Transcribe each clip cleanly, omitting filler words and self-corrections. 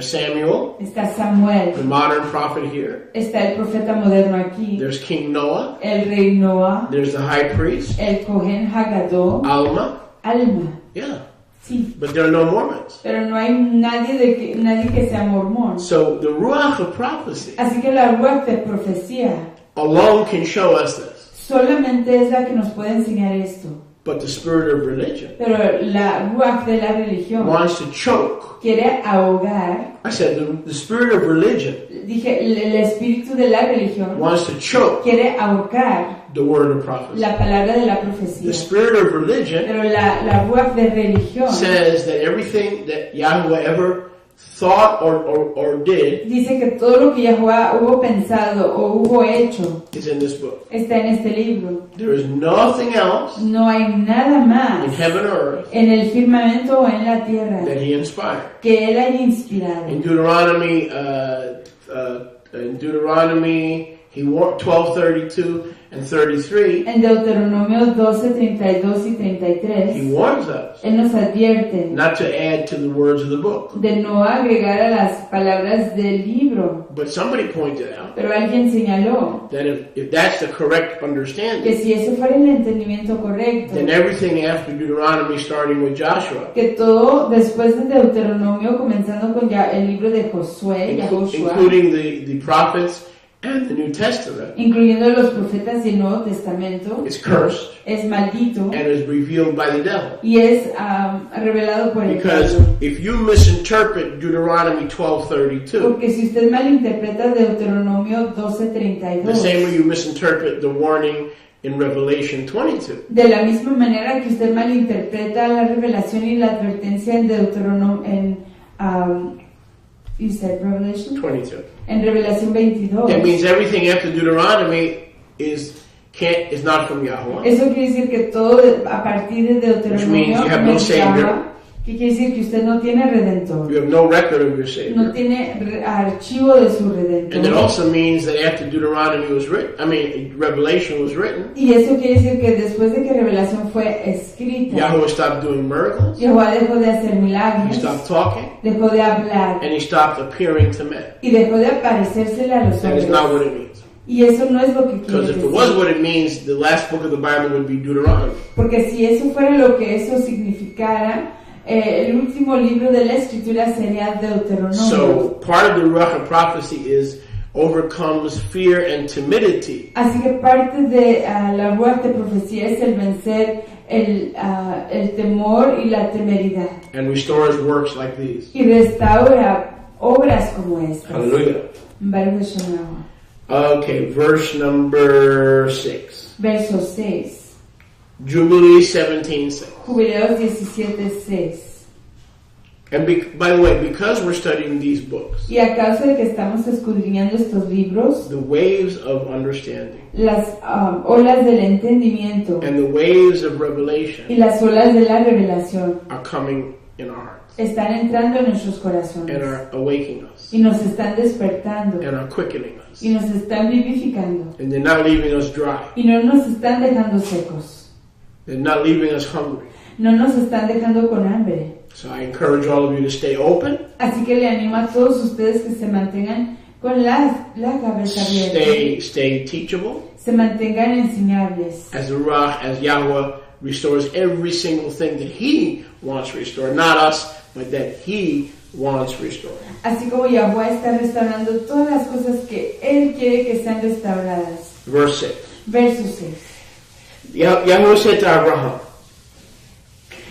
There's Samuel, está Samuel, the modern prophet here. está el profeta moderno aquí, There's King Noah. el rey Noah, There's the high priest, el Cohen Haggadot, Alma. Alma. Yeah. Sí, But there are no Mormons. pero no hay nadie que sea mormón. So the Ruach of prophecy Así que la ruach de profecía alone can show us this. solamente es la que nos puede enseñar esto. But the spirit of religion Pero la ruach de la religión wants to choke. quiere ahogar. I said the spirit of religion Dije, el espíritu de la religión wants to choke quiere ahogar the word of prophecy. la palabra de la profecía. The spirit of religion Pero la ruach de religión says that everything that Yahweh ever thought or did dice que todo lo que Yahuwah hubo pensado o hubo hecho is in this book. está en este libro. There is nothing else No hay nada in más heaven or earth en el firmamento o en la tierra that he inspired. que él haya inspirado. In Deuteronomy, he warned 12:32 and 33. En Deuteronomio 12, 32 y He 33, warns us él nos advierte not to add to the words of the book. de no agregar a las palabras del libro. But somebody pointed out Pero alguien señaló that if that's the correct que understanding, si ese fuera el entendimiento correcto, then everything after Deuteronomy, starting with Joshua, que todo después de Deuteronomio, comenzando con ya el libro de Josué, Yahushua, including the prophets and the New Testament, incluyendo los profetas y el Nuevo Testamento, is cursed es maldito and is revealed by the devil. y es revelado por el Because diablo. if you misinterpret Deuteronomy 12:32, Porque si usted malinterpreta Deuteronomio the 12:32, same way you misinterpret the warning in Revelation 22, de la misma manera que usted malinterpreta la revelación y la advertencia en Deuteronomio, you said Revelation? 22. En Revelación 22. That means everything after Deuteronomy is not from Yahweh. Eso quiere decir que todo a partir de Which means Deuteronomio you have no no Savior. estaba, que quiere decir que usted no tiene redentor, You have no record of your no Savior. tiene archivo de su And it redentor. also means that after Deuteronomy was written, Revelation was written, Y eso quiere decir que después de que Revelación fue escrita, Yahweh stopped doing miracles, Jehová dejó de hacer he milagros, stopped talking, dejó de hablar and he stopped appearing to men. y dejó de aparecérsele a los That is not what hombres. it means. Y eso no es lo que quiere Because if it was decir. what it means, the last book of the Bible would be Deuteronomy. Porque si eso fuera lo que eso significara, el último libro de la escritura sería Deuteronomio. So part of the Ruach of prophecy is overcomes fear and timidity. Así que parte de la ruach de profecía es el vencer el temor y la temeridad. And restores works like these. Y restaura obras como estas. Hallelujah. Baruch Hashem Yahweh. Okay, verse number 6. Verso 6. Jubilees 17:6. Jubileos 17:6. And by the way, because we're studying these books, Y a causa de que estamos escudriñando estos libros, the waves of understanding las olas del entendimiento and the waves of y revelation las olas de la revelación are coming in our hearts están entrando en nuestros and corazones are awakening us y nos están despertando and are quickening us. y nos están vivificando And they're not leaving us dry. y no nos están dejando secos, They're not leaving us hungry. no nos están dejando con hambre. So I encourage all of you to stay open, Así que le animo a todos ustedes que se mantengan con la cabeza abierta, stay teachable, se mantengan enseñables, as the Ruach, as Yahweh restores every single thing that He wants restored, not us, but that He wants restored. así como Yahuwah está restaurando todas las cosas que Él quiere que sean restauradas. Verse 6. Verso 6. Yahweh said to Abraham,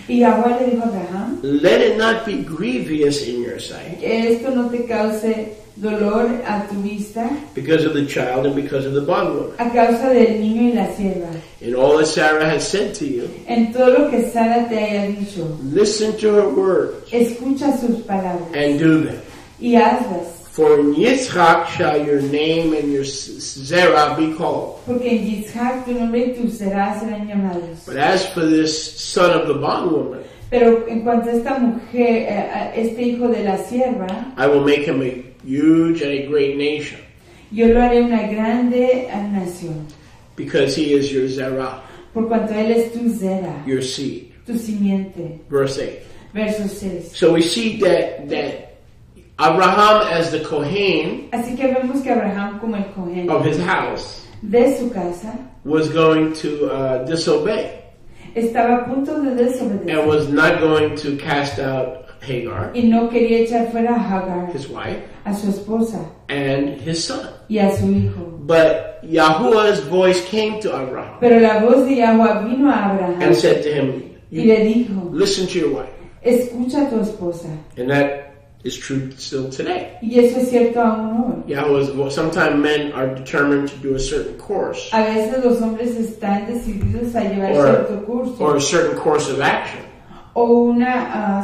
Y Yahuwah le dijo a Abraham, let it not be grievous in your sight que esto no te cause dolor a tu vista because of the child and because of the bondwoman. a causa del niño y la sierva. In all that Sarah has said to you, En todo lo que Sara te haya dicho, listen to her words escucha sus palabras and do them. y hazlas. For in Yitzchak shall your name and your zerah be called. Porque en Yitzhak tu nombre y tu serán llamados. But as for this son of the bondwoman, Pero en cuanto a esta mujer, a este hijo de la sierva, I will make him a huge and a great nation, yo lo haré una grande nación. because he is your zerah, Por cuanto él es tu zera, your seed. tu simiente. Verse 8. Verso 6. So we see that Abraham, as the Kohen Así que vemos que Abraham, como el Cohen of his house, de su casa, was going to disobey estaba a punto de and desobedecer was not going to cast out Hagar, y no quería echar fuera a Hagar, his wife, a su esposa and his son. y a su hijo. But Yahuwah's voice came to Abraham Pero la voz de Yahweh vino a Abraham and said to him, y le dijo, listen to your wife. escucha a tu esposa. And that is true still today. Y eso es cierto aún hoy. Yahweh's voice. Sometimes men are determined to do a certain course A veces los hombres están decididos a llevar or cierto curso a certain course of action. o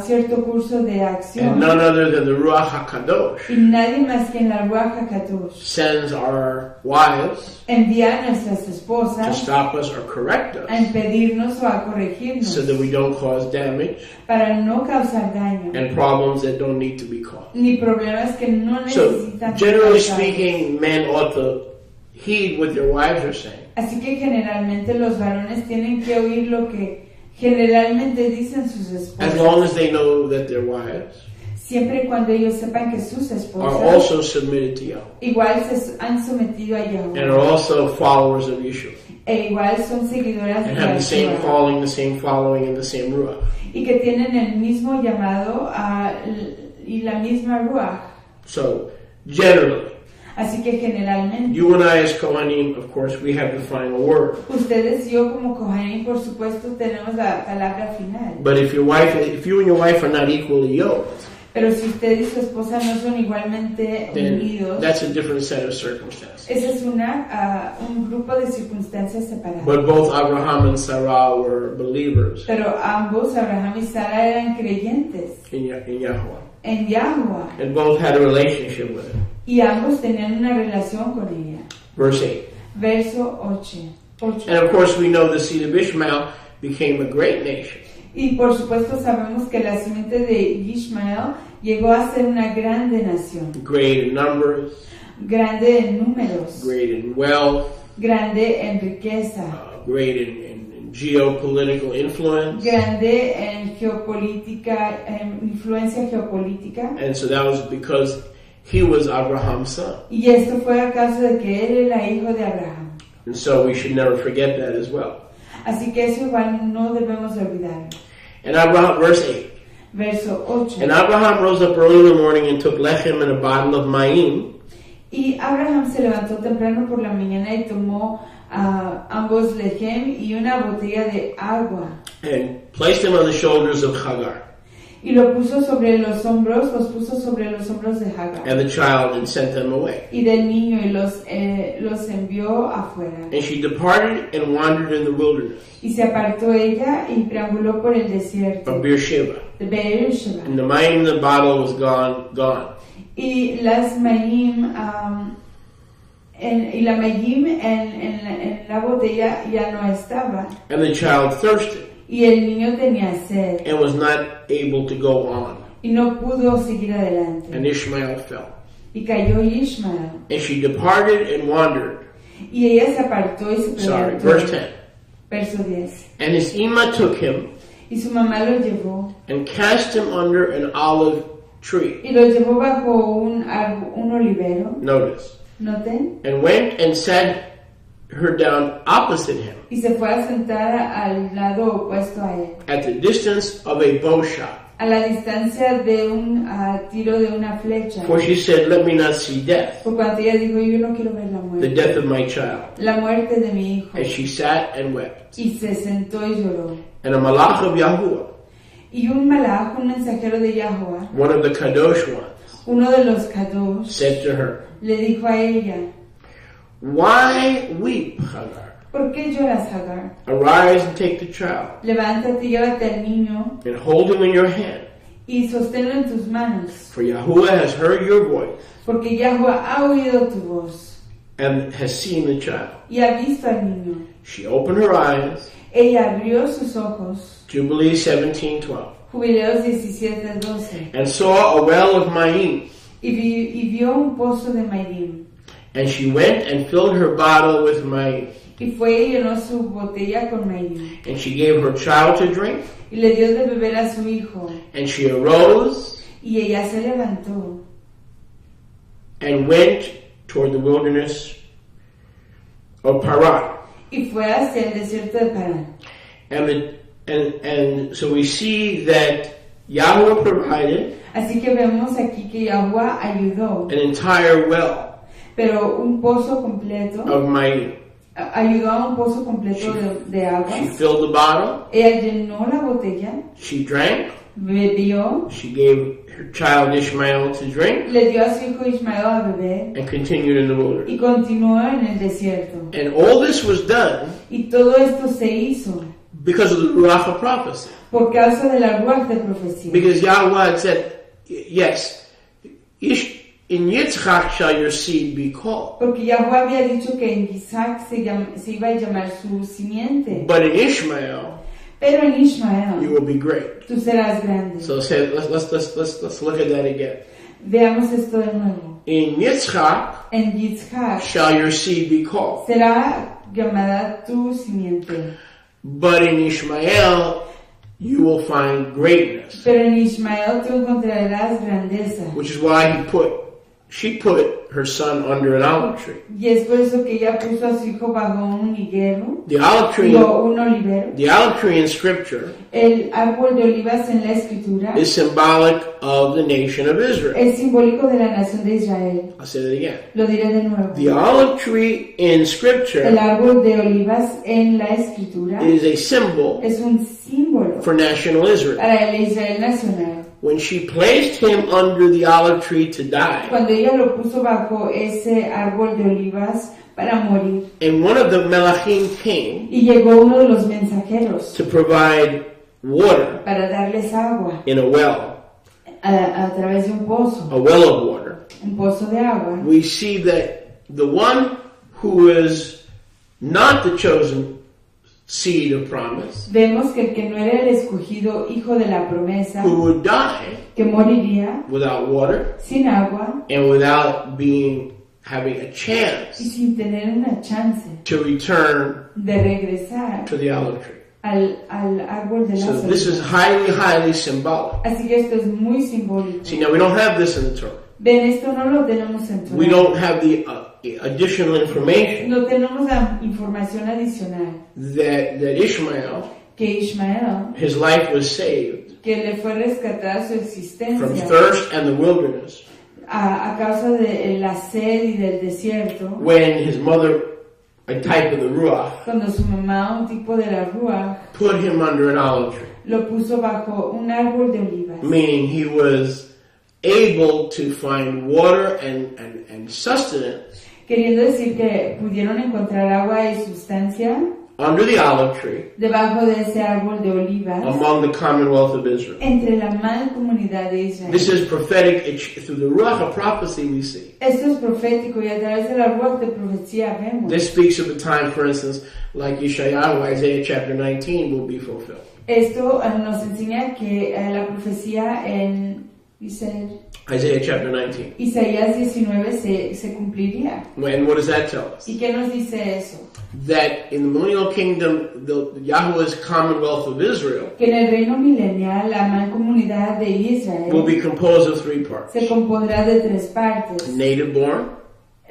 cierto curso de And acción. none other than the Ruach HaKadosh Y nadie más que en la Ruach HaKadosh sends our wives envía a nuestras to esposas stop us or correct a us impedirnos o a corregirnos so that we don't cause damage para no causar daño and problems that don't need to be caused. ni problemas que no So, necesitan generally ser causados. speaking, men ought to heed what their wives are saying. Así que generalmente los varones tienen que oír lo que generalmente dicen sus As esposas, long as they know that their wives siempre y cuando ellos sepan que sus are esposas also submitted to Yahweh igual se han sometido a and Yahweh are also followers of Yeshua e igual son seguidoras and de have the same Yahshua calling, the same following, and the same Ruach. y que tienen el mismo llamado y la misma Ruach. So, generally, Así que generalmente you and I as Kohanim, of course, we have the final word. ustedes y yo como Kohanim, por supuesto, tenemos la palabra final. But if you and your wife are not equally yoked, Pero si usted y su esposa no son igualmente then unidos, that's a different set of circumstances. ese es un grupo de circunstancias separadas. But both Abraham and Sarah were believers Pero ambos, Abraham y Sara, eran creyentes in Yahweh. en Yahweh And both had a relationship with him. y ambos tenían una relación con ella. Verse 8. Verso 8. And of course, we know the seed of Ishmael became a great nation. Y por supuesto sabemos que la simiente de Ishmael llegó a ser una grande nación, Great in numbers, grande en números, great in wealth, grande en riqueza, great in geopolitical influence. grande en geopolítica, en influencia geopolítica. And so that was because he was Abraham's son. Y esto fue a causa de que él era hijo de Abraham. And so we should never forget that as well. Así que eso igual no debemos olvidar. And Abraham, verse 8. Verso 8. And Abraham rose up early in the morning and took lechem and a bottle of mayim Y Abraham se levantó temprano por la mañana y tomó ambos lejem y una botella de agua. and placed them on the shoulders of Hagar Y los puso sobre los hombros de Hagar and the child and sent them away. y del niño y los envió afuera. And she departed and wandered in the wilderness Y se apartó ella y preambuló por el of desierto Beersheba. de Beersheba. And the mayim in the bottle was gone. Y las mayim y la mayim en la botella ya no estaba. And the child thirsted Y el niño tenía sed and was not able to go on. y no pudo seguir adelante. And Ishmael fell. Y cayó Ishmael. And she departed and wandered. Y ella se apartó y se Sorry, preguntó. verse 10. Verso 10. And his Ima took him Y su mamá lo llevó and cast him under an olive tree. y lo llevó bajo un olivero. Notice. ¿Noten? And went and sat her down opposite him Y se fue a sentar al lado opuesto a él, at the distance of a bow shot. a la distancia de un tiro de una flecha. For she said, let me not see death, Por cuanto ella dijo, yo no quiero ver la the muerte, death of my child. la muerte de mi hijo. And she sat and wept. Y se sentó y lloró. And a malach of Yahuwah, Y un malach, un mensajero de Yahweh, one of the kadosh ones, uno de los Kadosh, said to her, le dijo a ella, why weep, Hagar? ¿por qué lloras, Hagar? Arise and take the child, Levántate y llévate al niño and hold him in your hand. y sosténlo en tus manos, For Yahuwah has heard your voice porque Yahweh ha oído tu voz and has seen the child. y ha visto al niño. She opened her eyes, Ella abrió sus ojos, Jubilees 17:12, Jubileos 17:12, and saw a well of mayim. y vio un pozo de mayim. And she went and filled her bottle with mayim. Y fue y llenó su botella con mayim. And she gave her child to drink. Y le dio de beber a su hijo. And she arose Y ella se levantó and went toward the wilderness of Paran. Y fue hacia el desierto de Parán. And so we see that Yahweh provided Así que vemos aquí que Yahweh ayudó, an entire well pero un pozo completo, of mighty. ayudó a un pozo completo de She aguas. filled the bottle, Ella llenó la botella, she drank, bebió, she gave her child Ishmael to drink, le dio a su hijo Ishmael a beber and continued in the wilderness. y continuó en el desierto. And all this was done Y todo esto se hizo because of the Ruach of prophecy. por causa de la ruach de profecía. Because Yahweh had said, yes, in Yitzchak shall your seed be called. Porque Yahweh había dicho que en Isaac se iba a llamar su simiente. But in Ishmael, Pero en you Ishmael will be great. tú serás grande. So let's look at that again. Veamos esto de nuevo. In Yitzchak En Yitzhak shall your seed be called. será llamada tu simiente. But in Ishmael, you will find greatness. Pero en Ishmael tú encontrarás grandeza. Which is why she put her son under an olive tree. Y es por eso que ella puso a su hijo bajo un higuero, The olive tree, o un olivero. the olive tree in Scripture El árbol de olivas en la escritura is symbolic of the nation of Israel. es simbólico de la nación de Israel. I'll say that again. Lo diré de nuevo. The olive tree in El Scripture árbol de olivas en la escritura is a symbol es un símbolo for national Israel. para el Israel nacional. When she placed him under the olive tree to die, Cuando ella lo puso bajo ese árbol de olivas para morir, and one of the Melachim came y llegó uno de los mensajeros to provide water para darles agua in a well, a través de un pozo of water, de agua, we see that the one who is not the chosen seed of promise, vemos que el que no era el escogido hijo de la promesa, who would die que moriría without water sin agua and without having a y chance sin tener una chance to return de regresar to the olive tree. al árbol de la So this is salud. highly symbolic. Así que esto es muy simbólico. See, now we don't have this in the Torah. Ven, esto no lo tenemos en We Torah. don't have the additional information No tenemos la información adicional that Ishmael, que Ishmael, his life was saved que le fue rescatada su from existencia thirst and the wilderness a causa de la sed y del desierto, when his mother, a type of the Ruach, cuando su mamá, un tipo de la ruach, put him under an olive tree, lo puso bajo un árbol de olivas, meaning he was able to find water and sustenance queriendo decir que pudieron encontrar agua y sustancia under the olive tree debajo de ese árbol de olivas among the commonwealth of Israel. entre la mancomunidad de Israel. This is prophetic. Through the Ruach of prophecy we see. Esto es profético y a través de la ruach de profecía vemos. This speaks of the time, for instance, like Yeshayahu, Isaiah chapter 19 will be fulfilled. Esto nos enseña que la profecía en Isaiah chapter 19. Isaías 19 se cumpliría. And what does that tell us? ¿Y qué nos dice eso? That in the millennial kingdom, the Yahweh's commonwealth of Israel Que en el reino milenial la mancomunidad de Israel will be composed of three parts. se compondrá de tres partes. Native born,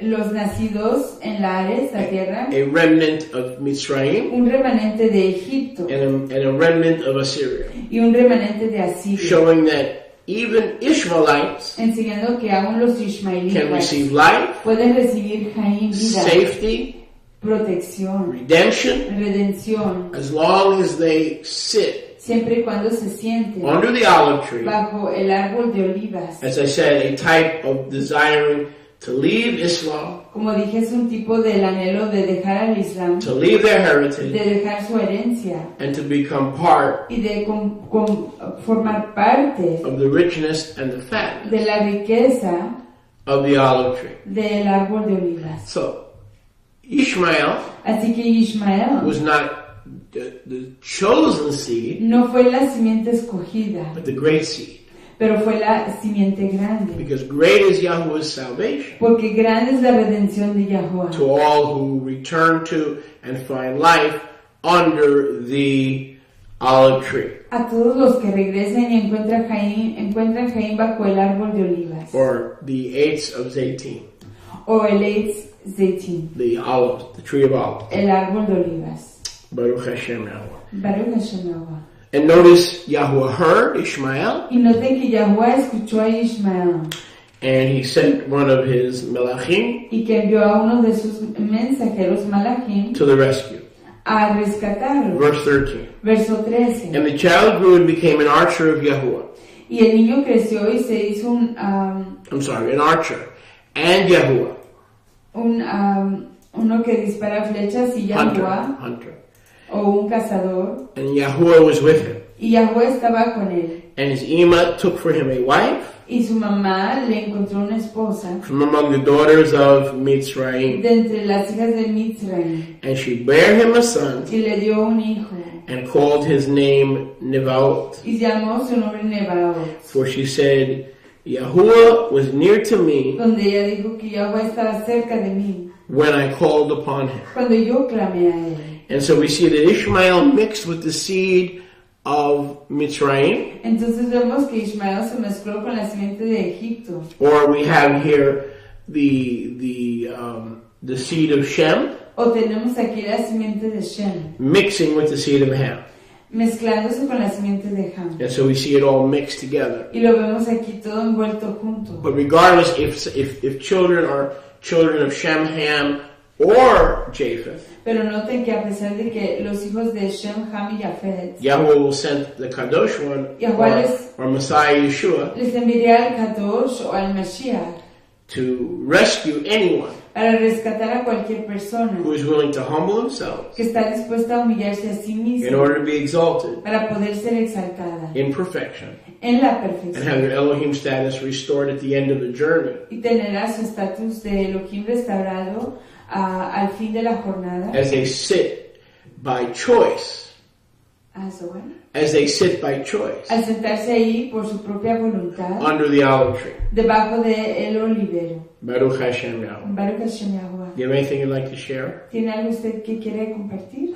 Los nacidos en la Ares, la tierra, a remnant of Mitzrayim, un remanente de Egipto and a remnant of Assyria, y un remanente de Asiria, showing that even Ishmaelites enseñando que aún los can ismaelitas receive life, pueden recibir Jaim, vida, safety, protección, redemption, redención, as long as they sit siempre y cuando se sienten under the olive tree, bajo el árbol de olivas. as I said, a type of desiring to leave Islam, Como dije, es un tipo del anhelo de dejar al Islam, to leave their de heritage, dejar su herencia and to become part y de formar parte of the richness and the fatness de la riqueza of the olive tree. del árbol de olivas. So, Ishmael Así que Ishmael was not the chosen seed, no fue la simiente escogida, but the great seed. pero fue la simiente grande, Because great is Yahweh's salvation porque grande es la redención de Yahuwah to all who return to and find life under the olive tree. A todos los que regresen y encuentran Jaín bajo el árbol de olivas. Or the Eitz of Zaytin. O el Eitz Zaytin. The olive, the tree of olives. El árbol de olivas. Baruch Hashem Yahweh. Baruch Hashem Yahweh. And notice Yahweh heard Ishmael. Y noten que Yahweh escuchó a Ishmael. And he sent one of his melachim. Y que envió a uno de sus mensajeros malachim. To the rescue. A rescatarlo. Verse 13. Verso 13. And the child grew and became an archer of Yahuwah. Y el niño creció y se hizo an archer. And Yahuwah. Uno que dispara flechas y Yahuwah. Hunter. O un cazador. And Yahuwah was with him. Y Yahuwah estaba con él. And his Ima took for him a wife. Y su mamá le encontró una esposa. From among the daughters of Mitzrayim. De entre las hijas de Mitzrayim. And she bare him a son. Y le dio un hijo. And called his name Nebaot. Y llamó su nombre Nebaot. For she said, Yahuwah was near to me. Donde ella dijo que Yahuwah estaba cerca de mí. When I called upon him. Cuando yo clamé a él. And so we see that Ishmael mixed with the seed of Mitzrayim. Entonces vemos que Ishmael se mezcló con la simiente de Egipto. Or we have here the seed of Shem. O tenemos aquí la simiente de Shem. Mixing with the seed of Ham. Mezclándose con la simiente de Ham. And so we see it all mixed together. Y lo vemos aquí todo envuelto junto. But regardless if children are children of Shem, Ham, or Japheth. Pero noten que a pesar de que los hijos de Shem, Ham y Japheth, Yahweh will send the Kadosh one or Messiah Yeshua les enviará al Kadosh o al Mashiach to rescue anyone para rescatar a cualquier persona who is willing to humble themselves que está dispuesta a humillarse a sí misma in order to be exalted para poder ser exaltada in perfection en la and perfección have their Elohim status restored at the end of the journey. Y tenerá su estatus de Elohim restaurado al fin de la jornada. As they sit by choice. As they sit by choice. Al sentarse ahí por su propia voluntad. Under the olive tree. Debajo de el olivero. Baruch Hashem Yahweh. Baruch Hashem Yahweh. Do you have anything you'd like to share? ¿Tiene algo usted que quiere compartir?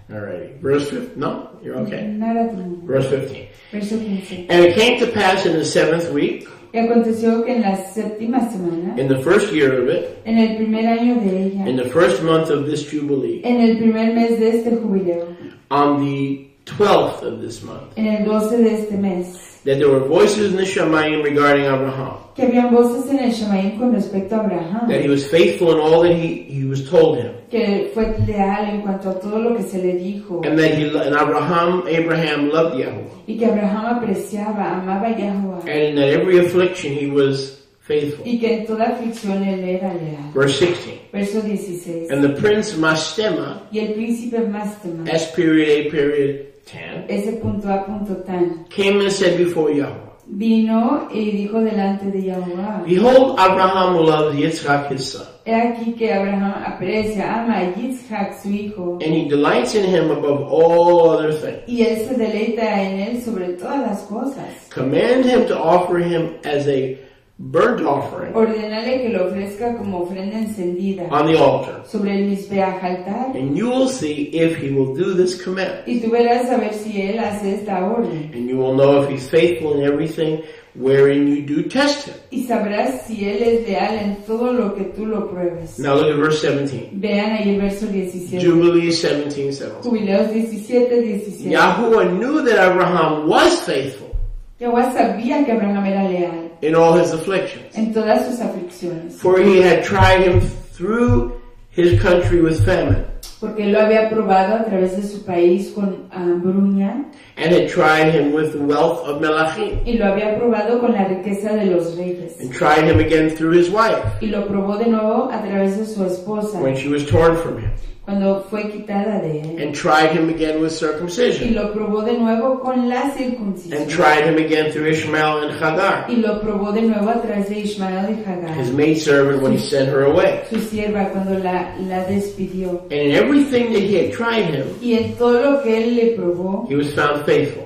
Alrighty. Verse 15. No? You're okay? Nada. Verse 15. Verso 15. And it came to pass in the 7th week. Y aconteció que en la séptima semana, in the first year of it, en el primer año de ella, in the first month of this Jubilee, en el primer mes de este jubileo, on the 12th of this month, en el 12 de este mes, that there were voices in the Shamayim regarding Abraham, que habían voces en el Shamayim con respecto a Abraham, that he was faithful in all that he was told him, que fue leal en cuanto a todo lo que se le dijo, and that Abraham loved Yahweh, y que Abraham apreciaba, amaba a Yahweh, and in that every affliction he was faithful. Y que en toda aflicción él era leal. Verse 16. Verso 16. And the prince Mastema, y el príncipe Mastema, S period A period tan, S.A.tan, came and said before Yahweh, vino y dijo delante de Yahweh, behold, Abraham loved Yitzchak his son. He aquí que Abraham aprecia, ama a Yitzchak su hijo, and he delights in him above all other things. Y él se deleita en él sobre todas las cosas. Command him to offer him as a burnt offering. Ordenale que lo ofrezca como ofrenda encendida on the altar. Sobre el mizbeach altar. And you will see if he will do this command. Y tú verás a ver si él hace esta orden. And you will know if he's faithful in everything wherein you do test him. Y sabrás si él es leal en todo lo que tú lo pruebes. Now look at verse 17. Vean ahí el verso 17. Jubilees 17:17. Jubileos 17:17. Yahweh knew that Abraham was faithful. Yahweh sabía que Abraham era leal. In all his afflictions. En todas sus aflicciones. For he had tried him through his country with famine. Porque él lo había probado a través de su país con hambruña. And had tried him with the wealth of Melachim. Y lo había probado con la riqueza de los reyes. And tried him again through his wife. Y lo probó de nuevo a través de su esposa. When she was torn from him. Cuando fue quitada de él. And tried him again with circumcision. Y lo probó de nuevo con la circuncisión. And tried him again through Ishmael and Hagar. Y lo probó de nuevo a través de Ishmael y Hagar. His maidservant when he sent her away. Su sierva cuando la despidió. And in everything that he had tried him. Y en todo lo que él le probó. He was found faithful.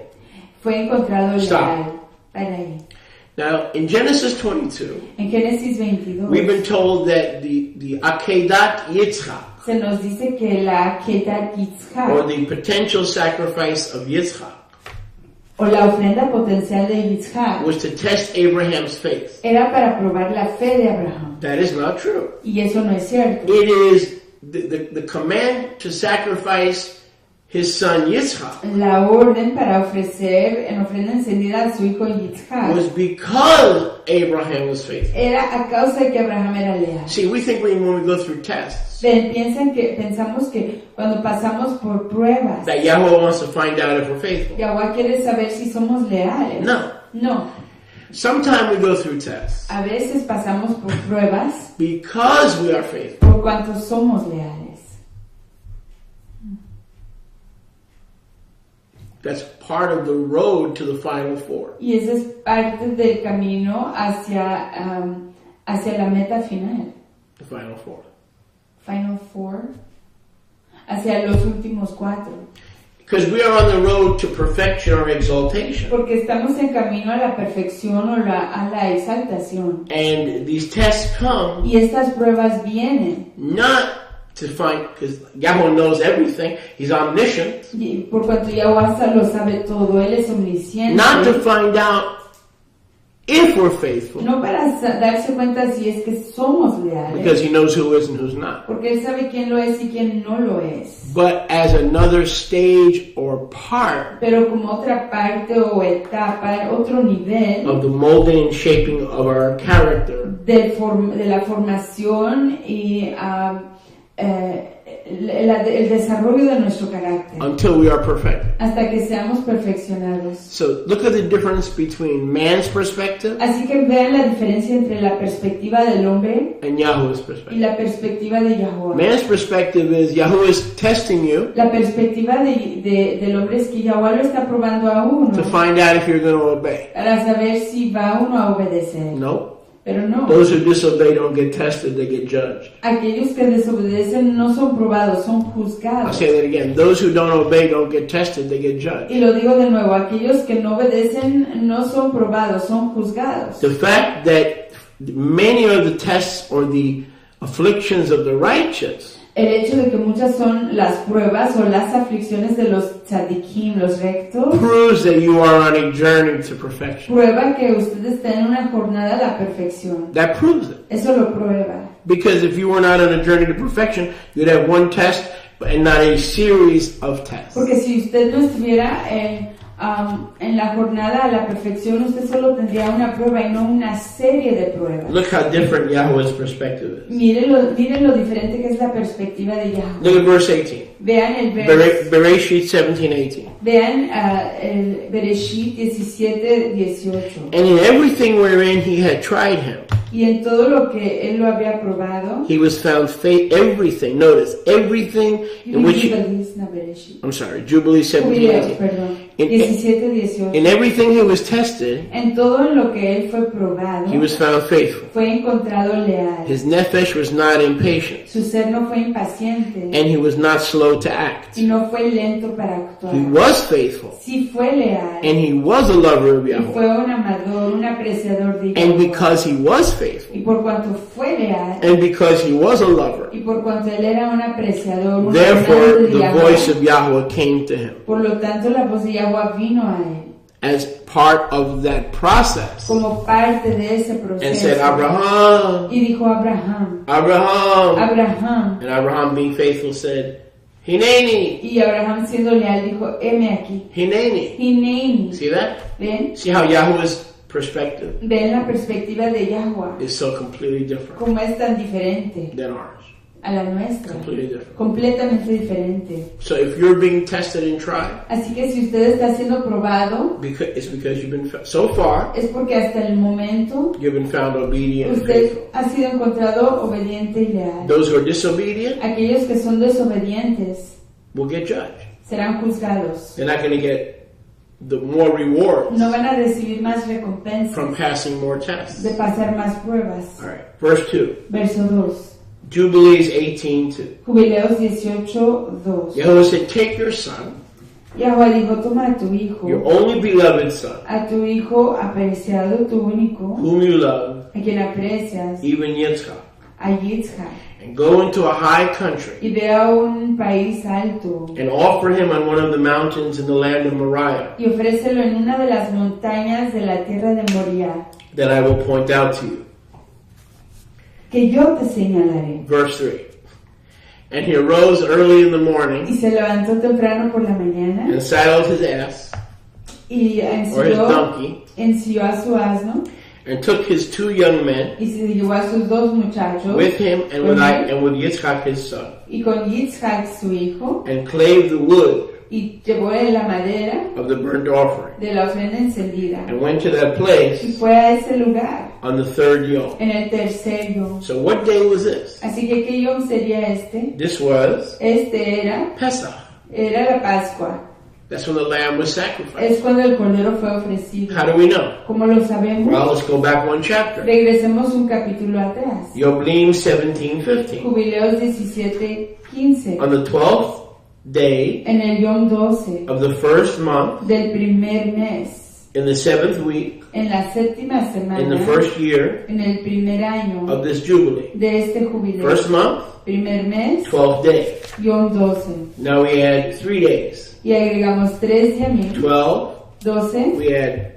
Fue encontrado leal. Stop. Para ahí. Now, in Genesis 22, en Génesis 22, we've been told that the Akedat Yitzchak, se nos dice que la Kedat or Yitzhak, the potential sacrifice of Yitzchak, o la ofrenda potencial de Yitzhak, was to test Abraham's faith. era para probar la fe de Abraham. That is not true. Y eso no es cierto. It is the command to sacrifice his son Yitzchak La orden para ofrecer en ofrenda encendida a su hijo Yitzhak was because Abraham was faithful. era a causa de que Abraham era leal. See, we think when we go through tests Pensamos que cuando pasamos por pruebas, that Yahweh wants to find out if we're faithful. Yahweh quiere saber si somos leales. No. No. Sometimes we go through tests A veces pasamos por pruebas because we are faithful. por cuanto somos leales. That's part of the road to the final four. Y esa es parte del camino hacia la meta final. The final four. Final four. Hacia los últimos 4. Because we are on the road to perfection or exaltation. Porque estamos en camino a la perfección o a la exaltación. And these tests come Y estas pruebas vienen not to find, because Yahweh knows everything, He's omniscient, y por cuanto Yahweh lo sabe todo, Él es omnisciente. not to find out if we're faithful, No para darse cuenta si es que somos leales, because He knows who is and who's not, porque Él sabe quién lo es y quién no lo es. but as another stage or part Pero como otra parte o etapa, otro nivel of the molding and shaping of our character, de la formación y el desarrollo de nuestro carácter, until we are perfected. hasta que seamos perfeccionados. So look at the difference between man's perspective Así que vean la diferencia entre la perspectiva del hombre and Yahweh's y perspective. la perspectiva de Yahweh. Man's perspective is Yahweh is testing you La perspectiva del hombre es que Yahweh lo está probando a uno to find out if you're going to obey. para saber si va uno a obedecer. No. Pero no, Those who disobey don't get tested, they get judged. aquellos que desobedecen no son probados, son I'll juzgados. say that again. Those who don't obey don't get tested, they get judged. Y lo digo de nuevo, aquellos que no obedecen no son probados, son juzgados. The fact that many of the tests or the afflictions of the righteous El hecho de que muchas son las pruebas o las aflicciones de los tzadikim, los rectos, proves that you are on a journey to perfection. prueba que usted está en una jornada a la perfección. That proves it. Eso lo prueba. Because if you were not on a journey to perfection, you'd have one test and not a series of tests. Porque si usted no estuviera en la jornada a la perfección, usted solo tendría una prueba y no una serie de pruebas. Look how different Yahweh's perspective is. Miren lo diferente que es la perspectiva de Yahweh. Look at verse 18. Vean el verso. Bereshit 17:18. Vean el Bereshit 17:18. And in everything wherein he had tried him, Y en todo lo que él lo había probado, he was found everything. Notice everything in which Jubilees, no Bereshit. I'm sorry, Jubilees Jubileos, 17:18. perdón. In 17:18. everything he was tested, En todo en lo que él fue probado, he was found faithful. fue encontrado leal. His nephesh was not impatient, Su ser no fue impaciente and he was not slow to act. y no fue lento para actuar. He was faithful, Sí fue leal and he was a lover of y Yahweh. fue un amador, un apreciador de And Yahweh. because he was faithful, Y por cuanto fue leal and because he was a lover, y por cuanto él era un apreciador, un therefore amante de the Yahweh, voice of Yahweh came to him. por lo tanto la voz de Yahweh vino a él As part of that process, como parte de ese and said, proceso. Abraham, Y dijo Abraham, Abraham. Abraham. And Abraham, being faithful, said, Hineni, Y Abraham siendo leal dijo, heme aquí. Hineni. Hineni. See that? ¿Ven? See how Yahweh's perspective Ven la perspectiva de Yahweh, is so completely different como es tan diferente than ours. a la nuestra. Completely different. Completamente diferente. So if you're being tested and tried, Así que si usted está siendo probado, it's because you've been, so far, es porque hasta el momento you've been found obedient and usted faithful. ha sido encontrado obediente y leal. Those who are disobedient Aquellos que son desobedientes will get judged. serán juzgados. They're not going to get the more rewards No van a recibir más recompensas from passing more tests. de pasar más pruebas. All right, verse 2. Verso 2. Jubilees 18:2. Jubileos 18:2. Yahweh said, take your son, Yahweh dijo, toma a tu hijo, your only beloved son, a tu hijo apreciado, tu único, whom you love, a quien aprecias, even Yitzchak, a Yitzhak and go into a high country y ve a un país alto and offer him on one of the mountains in the land of Moriah y ofrécelo en una de las montañas de la tierra de Moriah, that I will point out to you. que yo te señalaré. Verse 3. And he arose early in the Y morning se levantó temprano por la mañana and saddled his ass y or his donkey ensió a su asno and took his 2 young men y se llevó a sus 2 muchachos with him and with Yitzchak his son, y con Yitzhak su hijo, and clave the wood y llevó la madera of the burnt offering, de la ofrenda encendida and went to that y place fue a ese lugar on the 3rd yom. en el tercer yom. So what day was this? Así que ¿qué yom sería este? This was Este era la Pascua. That's when the lamb was sacrificed. Es cuando el cordero fue ofrecido. How do we know? ¿Cómo lo sabemos? Well, let's go back one chapter. Regresemos un capítulo atrás. Jubilees 17:15. Jubileos 17:15. On the 12th day En el yom 12 of the 1st month, del primer mes, in the 7th week, en la séptima semana, in the 1st year en el primer año of this jubilee. de este jubileo. 1st month, Primer mes, 12th day. yom 12. Now we add 3 days. Y agregamos 3 yamim, 12, 12, we add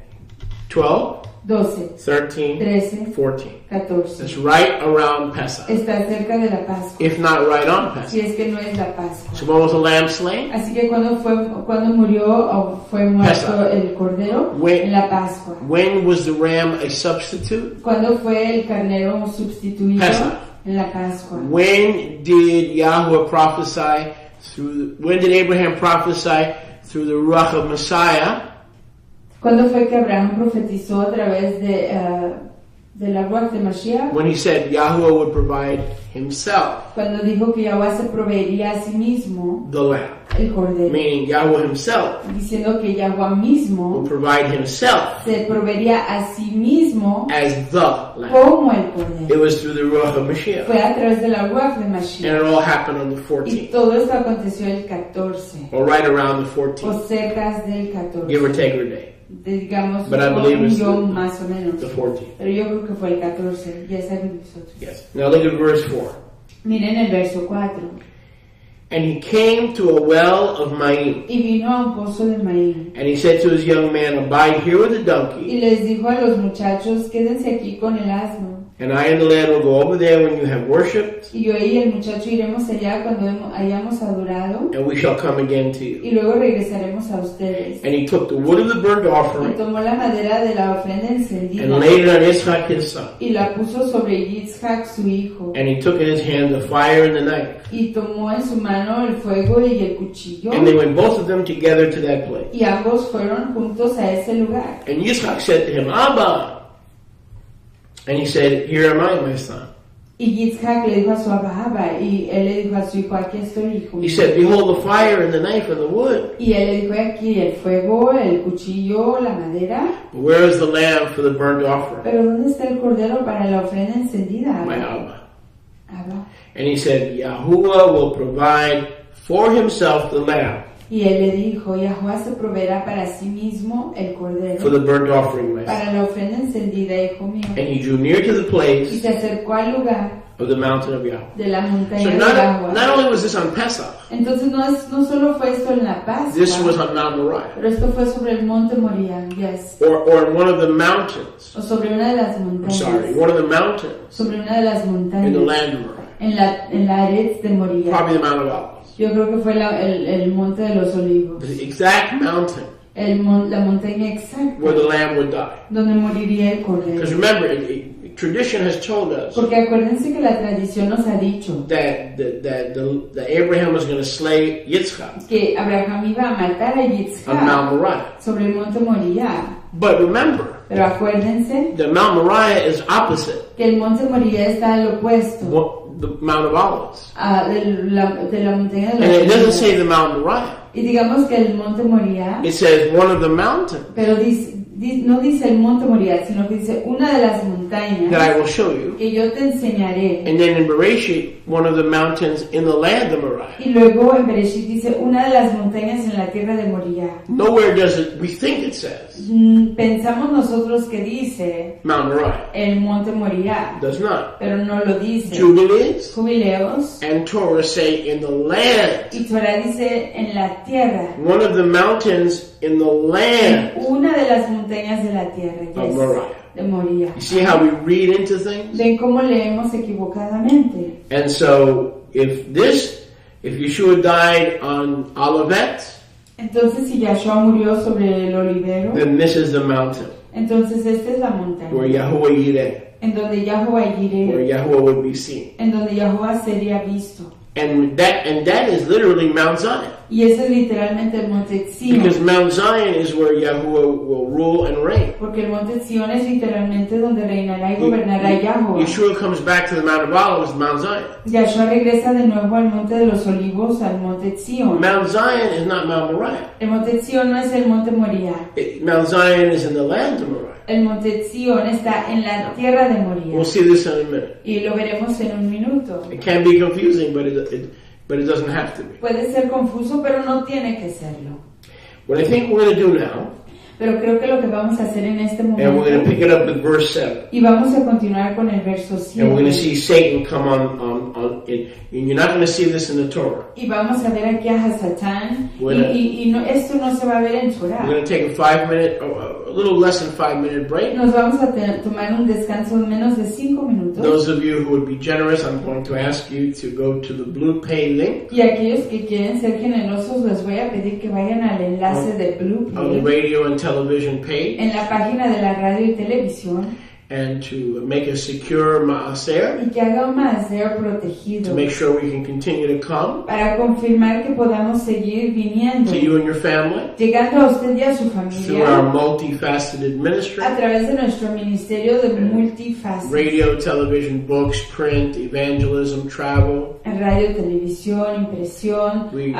12, 12, 13, 13, 14. 14. That's right around Pesach, Está cerca de la Pascua, if not right on Pesach. si es que no es la Pascua. So when was the lamb slain? Así que cuando murió o fue muerto Pesach. el cordero, When- en la Pascua. When was the ram a substitute? Cuando fue el carnero sustituido, Pesach. en la Pascua. When did Yahweh prophesy when did Abraham prophesy through the Ruach of Messiah? ¿Cuándo fue que Abraham profetizó a través de la Ruach de Mashiach? When he said Yahweh would provide himself Cuando dijo que Yahweh se proveería a sí mismo the lamb. el cordero. Meaning Yahweh himself Diciendo que Yahweh mismo will provide himself se proveería a sí mismo as the lamb. como el It cordero. was through the Ruach of Mashiach. Fue a través de la Ruach de And Mashiach. it all happened on the Y 14th. todo esto aconteció el 14, Or right around the o 14th. cerca del Give or 14. take a day. Digamos, But I believe un it's yom más o menos. The 14th. Pero yo creo que fue el 14, ya saben nosotros. Yes. Now look at verse 4. Miren el verso 4. And he came to a well of Maim. Y vino a un pozo de Maín. And he said to his young man, Abide here with the donkey, Y les dijo a los muchachos, quédense aquí con el asno. and I and the lad will go over there when you have worshipped, Y yo y el muchacho iremos allá cuando hayamos adorado. and we shall come again to you. Y luego regresaremos a ustedes. And he took the wood of the burnt Y offering tomó la madera de la ofrenda encendida. and laid it on Ishmael his son. Y la puso sobre Yitzhak su hijo. And he took in his hand the fire and the knife. Y tomó en su mano el fuego y el cuchillo. And they went both of them together to that place. Y ambos fueron juntos a ese lugar. And Yitzchak said to him, Abba. And he said, Here am I, my son. Y Yitzhak le dijo a su abba, y él le dijo a su hijo, aquí estoy, hijo He mío. said, Behold the fire and the knife and the wood. Y él le dijo, aquí el fuego, el cuchillo, la madera. But where is the lamb for the burnt offering? Pero ¿dónde está el cordero para la ofrenda encendida? My Abba. Abba. And he said, Yahuwah will provide for himself the lamb Y él le dijo, Yahweh se proveerá para sí mismo el for cordero the burnt offering, my son. para la ofrenda encendida, hijo mío. And he drew near to the Y place se acercó al lugar of the mountain of Yahweh. de la montaña So de not Yahweh. only was this on Pesach, Entonces no solo fue esto en la this was Pascua, on Mount Moriah, pero esto fue sobre el monte Moriah, yes. or in one of the mountains. O sobre una de las I'm sorry, montañas. one of the mountains Sobre una de las in the montañas. land of Moriah. En la Eretz de Moriah. Probably the Mount of Olives. Yo creo que fue el monte de los olivos. The exact mountain La montaña exacta where the lamb would die. donde moriría el cordero. Because remember, tradition has told us Porque acuérdense que la tradición nos ha dicho that Abraham was going to slay Yitzchak que Abraham iba a matar a on Yitzhak Mount Moriah. sobre el monte Moriah. But remember, Pero acuérdense the Mount Moriah is opposite que el monte Moriah está al opuesto the Mount of Olives. de la montaña de And it los doesn't olivos. say the Mount Moriah. Y digamos que el monte Moriah, It says one of the mountains. pero no dice el monte Moriah, sino que dice una de las montañas that I will show you. que yo te enseñaré. And then in Bereshit, one of the mountains in the land of Moriah. Y luego en Bereshit dice una de las montañas en la tierra de Moriah. Nowhere does it, we think it says, Pensamos nosotros que dice Mount Moriah. el monte Moriah, Does not. pero no lo dice. Jubilees Jubileos and Torah say in the land. y Torah dice en la tierra. One of the mountains in the land Una de las montañas de la tierra, of yes, Moriah. de Moriah. You see how we read into things? Ven cómo leemos equivocadamente. And so, if Yeshua died on Olivet, Entonces, si Yahshua murió sobre el olivero, then this is the mountain entonces esta es la where montaña Yahuwah Yireh, en donde Yahuwah where iré, Yahuwah would be seen. en donde Yahuwah sería visto. And that is literally Mount Zion. Y ese es literalmente el monte Sion, Because Mount Zion is where Yahuwah will rule and reign. porque el monte Sion es literalmente donde reinará y gobernará Yahuwah. Yeshua comes back to the Mount of Olives, Mount Zion. Yahshua regresa de nuevo al monte de los olivos, al monte Sion. Mount Zion is not Mount Moriah. El monte Sion no es el monte Moriah. Mount Zion is in the land of Moriah. El monte Sion está en la tierra de We'll Moriah. see this in a minute. Y lo veremos en un minuto. It can be confusing, but it doesn't have to be. Puede ser confuso, pero no tiene que serlo. What I think we're going to do now, Pero creo que lo que vamos a hacer en este and we're going to momento, pick it up at verse 7. y vamos a continuar con el verso And we're going to 7, see Satan come on and you're not going to see this in the Torah. y vamos a ver aquí a Satán, Bueno. y no, esto no se va a ver en We're Torah. going to take a 5-minute, a little less than 5-minute break. Nos vamos a tomar un descanso de menos de 5 minutos. Those of you who would be generous, I'm going to ask you to go to the Blue Pay link Y aquellos que quieren ser generosos, les voy a pedir que vayan al enlace de Blue on the Pay, radio and television page en la página de la radio y televisión, and to make a secure Maaser, y que haga un maaser to protegido make sure we can continue to come para confirmar que podamos seguir viniendo, to you and your family llegando a usted y a su through our familia multifaceted ministry. a través de nuestro ministerio de multifacetas, Radio, television, books, print, evangelism, travel. radio, televisión, impresión, We-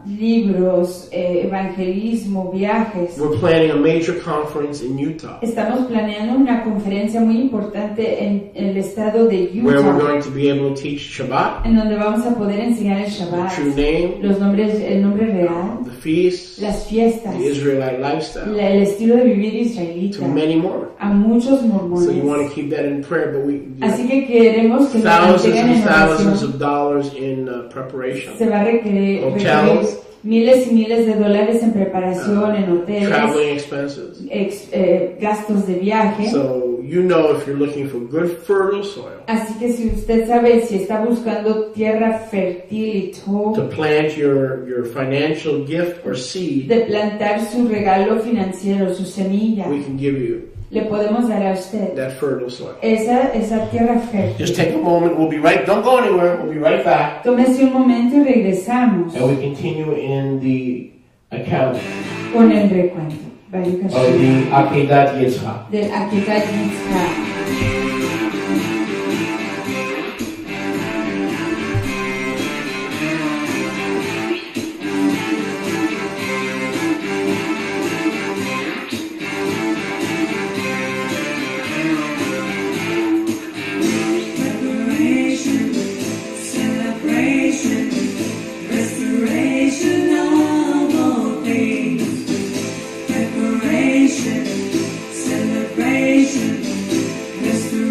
libros, evangelismo, viajes. We're planning a major conference in Utah Estamos planeando una conferencia muy importante en el estado de where we're Utah, going to be able to teach Shabbat, en donde vamos a poder enseñar el the Shabbat, true name, los nombres, el nombre real, the feasts, las fiestas, the Israelite lifestyle, el estilo de vivir to israelita, many more. a muchos So you want mormones. to keep that in prayer, but we Así que queremos que lo thousands mantengan and en thousands oración. of dollars in preparation, Se va a requerir Hotels. miles y miles de dólares en preparación, en hoteles, traveling expenses. gastos de viaje. So you know if you're looking for good fertile soil Así que si usted sabe si está buscando tierra fértil y to todo, plant your financial gift or seed, de plantar su regalo financiero, su semilla, we can give you le podemos dar a usted that fertile soil. esa tierra fértil. Just take a moment. We'll be right. Don't go anywhere. We'll be right back, Tómese un momento y regresamos and we continue in the account con el recuento. Baruch of Hashem. the Akedat Yitzchak. Del Akedat Yitzhak. Preparation, celebration, restoration of all things. Preparation, celebration, restoration.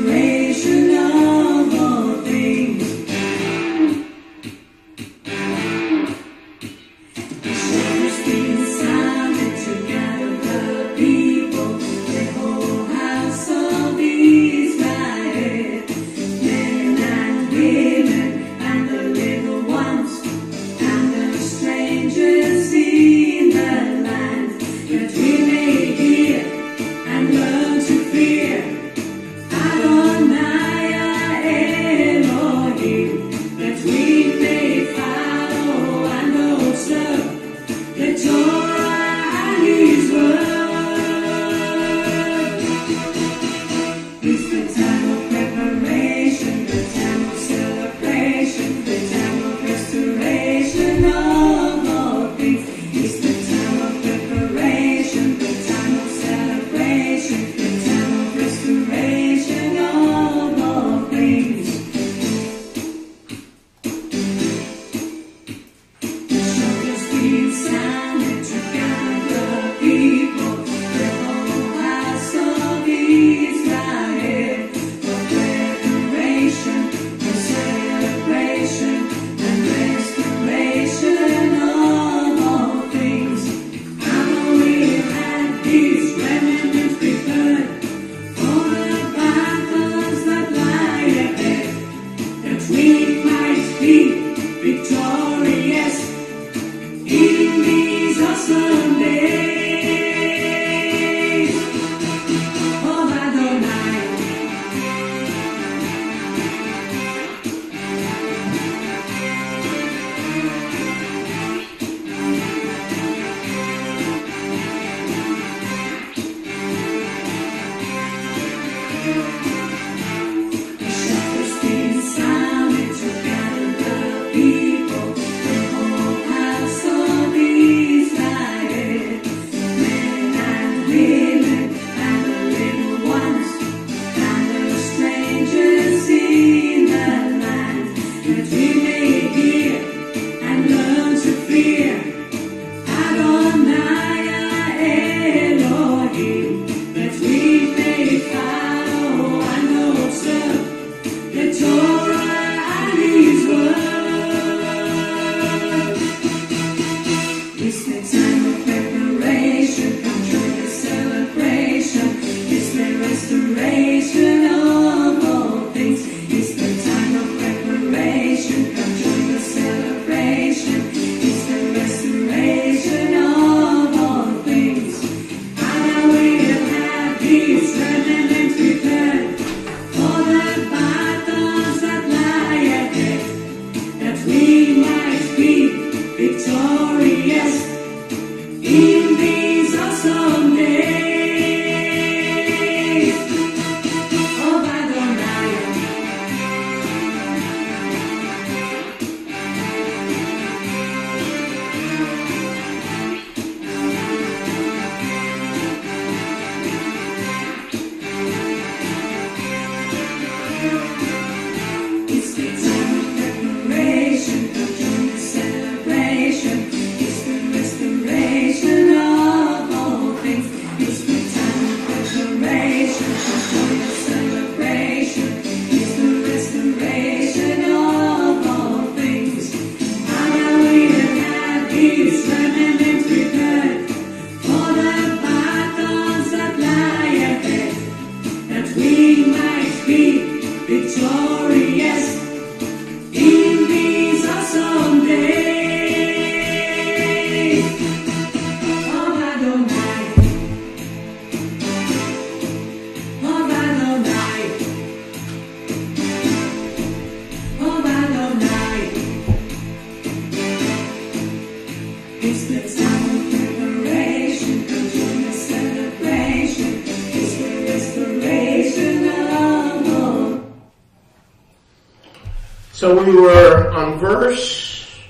So we were on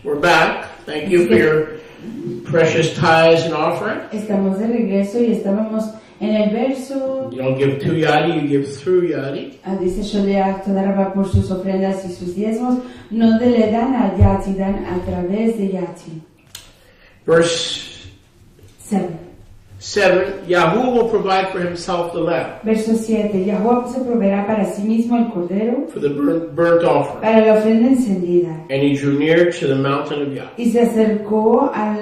we're back. Thank you for your precious tithes and offering. Estamos de regreso y estábamos en el verso. You don't give to Yadi, you give through Yadi. Dice Sholeach, toda Rabá por sus ofrendas y sus diezmos, no le dan a Yati, dan a través de Yati. Verse 7, Yahweh will provide for himself the lamb. Verso 7, Yahweh se proveerá para sí mismo el cordero. For the burnt offering. Para la ofrenda encendida. And he drew near to the mountain of Yahweh. Y se acercó a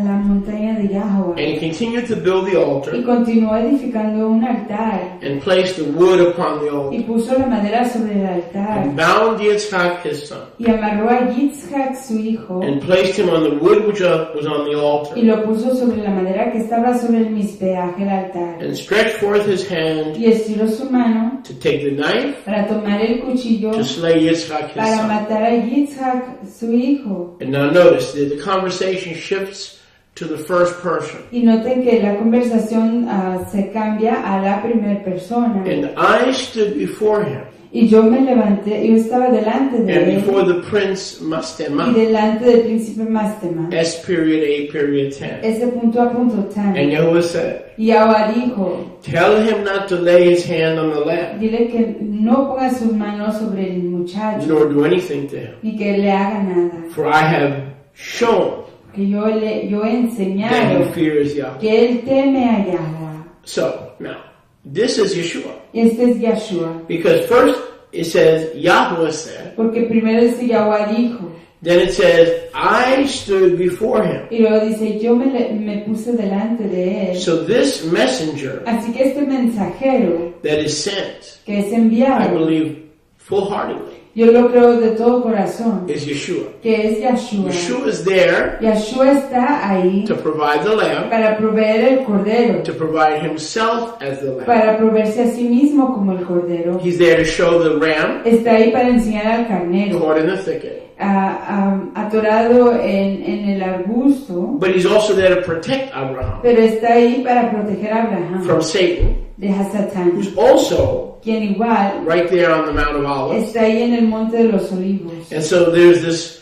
la montaña de Yahweh. And he continued to build the altar. Y continuó edificando un altar. And placed the wood upon the altar. Y puso la madera sobre el altar. And bound Yitzchak his son. Y amarró a Yitzchak su hijo. And placed him on the wood which was on the altar. Y lo puso sobre la madera que estaba sobre el misbeach, el altar. And stretched forth his hand. Y estiró su mano. To take the knife. Para tomar el cuchillo. To slay Yitzchak his para son. matar a Yitzchak su hijo. And now notice that the conversation shifts to the first person. Y noten que la conversación se cambia a la primera persona. And I stood before him. Y yo me levanté, yo estaba delante de And él. before the prince Mastema. Y delante del príncipe Mastema. S.A.10. Ese punto a punto tan. And Yahweh said, Y ahora dijo, tell him not to lay his hand on the lamb, dile que no ponga sus manos sobre el muchacho, nor do anything to him. ni que le haga nada. For I have shown Que yo he that he enseñado fears Yahweh. que él teme a Yahweh. So, now, this is Yeshua. Este es Yahshua. Because first it says, Yahweh said. Porque primero dice Yahweh dijo. Then it says, I stood before him. Y luego dice, yo me puse delante de él. So this messenger Así que este mensajero that is sent, que es I enviado, believe full-heartedly, yo lo creo de todo corazón, is Yeshua. que es Yahshua. Yeshua is there Yahshua está ahí to provide the lamb, para proveer el cordero, to provide himself as the lamb. para proveerse a sí mismo como el cordero. He's there to show the ram Está ahí para enseñar al carnero, caught in the thicket, atorado en el arbusto, but he's also there to protect Abraham pero está ahí para proteger a Abraham from Satan, de Hasatán, who's also quien igual right there on the Mount of Olives. está ahí en el Monte de los Olivos. And so there's this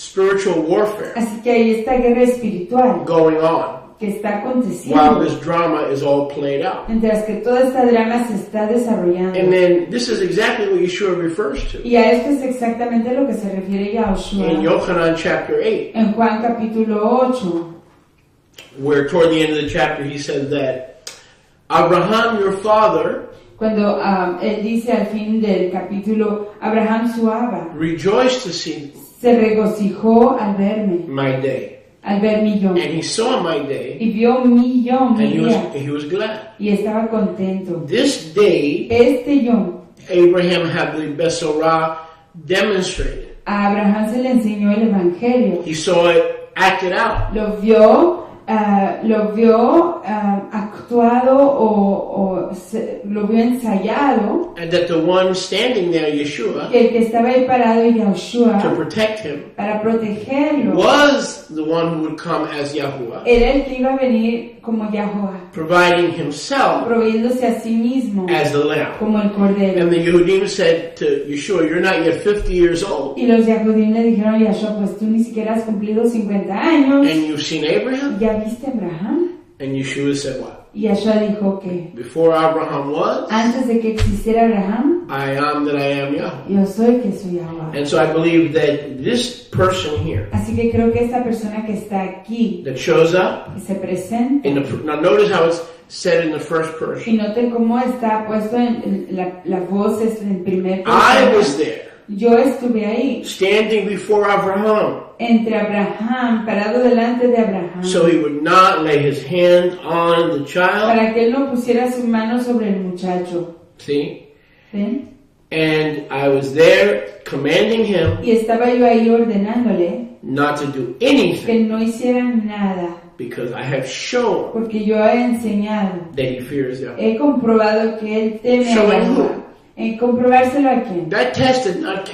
spiritual warfare Así que hay esta guerra espiritual going on que está while aconteciendo, this drama is all played out. mientras que toda esta drama se está desarrollando. And then this is exactly what Yeshua refers to Y a esto es exactamente lo que se refiere Yahushua in Yochanan chapter 8, en Juan capítulo 8, where toward the end of the chapter he says that Abraham, your father, cuando él dice al fin del capítulo, Abraham su Abba rejoiced to see se regocijó al verme, my day. al ver mi yo, And he saw my day, y vio mi yo, mi and día, he was glad. y estaba contento. This day, Este yo, Abraham had the Besorah demonstrated. a Abraham se le enseñó el Evangelio, He saw it acted out. lo vio actuado lo vio ensayado, And that the one standing there, Yeshua, que el que estaba ahí parado, to Yahushua, protect him, para protegerlo, was the one who would come as Yahuwah, era el que iba a venir como Yahuwah, providing himself proveyéndose a sí mismo as the lamb. como el cordero. And the Yehudim said to Yeshua, you're not yet 50 years old, Y los Yahudim le dijeron a Yahshua, pues tú ni siquiera has cumplido 50 años. and you've seen Abraham? ¿Ya viste a Abraham? And Yeshua said what? Y Yahshua dijo que Before Abraham was, antes de que existiera Abraham, I am that I am Yahweh. yo soy que soy Yahuwah. And so I believe that this person here Así que creo que esta persona que está aquí, that shows up, que se presenta, now notice how it's said in the first y person. noten cómo está puesto en la voz es en primer I was persona. there, Yo estuve ahí, standing before Abraham, entre Abraham, parado delante de Abraham, so he would not lay his hand on the child. para que él no pusiera su mano sobre el muchacho. See? ¿Ven? And I was there commanding him Y estaba yo ahí ordenándole not to do que anything no hiciera nada, because I have shown porque yo he enseñado, that he fears Yahweh. he comprobado que él teme a Showing Yahuwah. En comprobárselo a quién. That test did not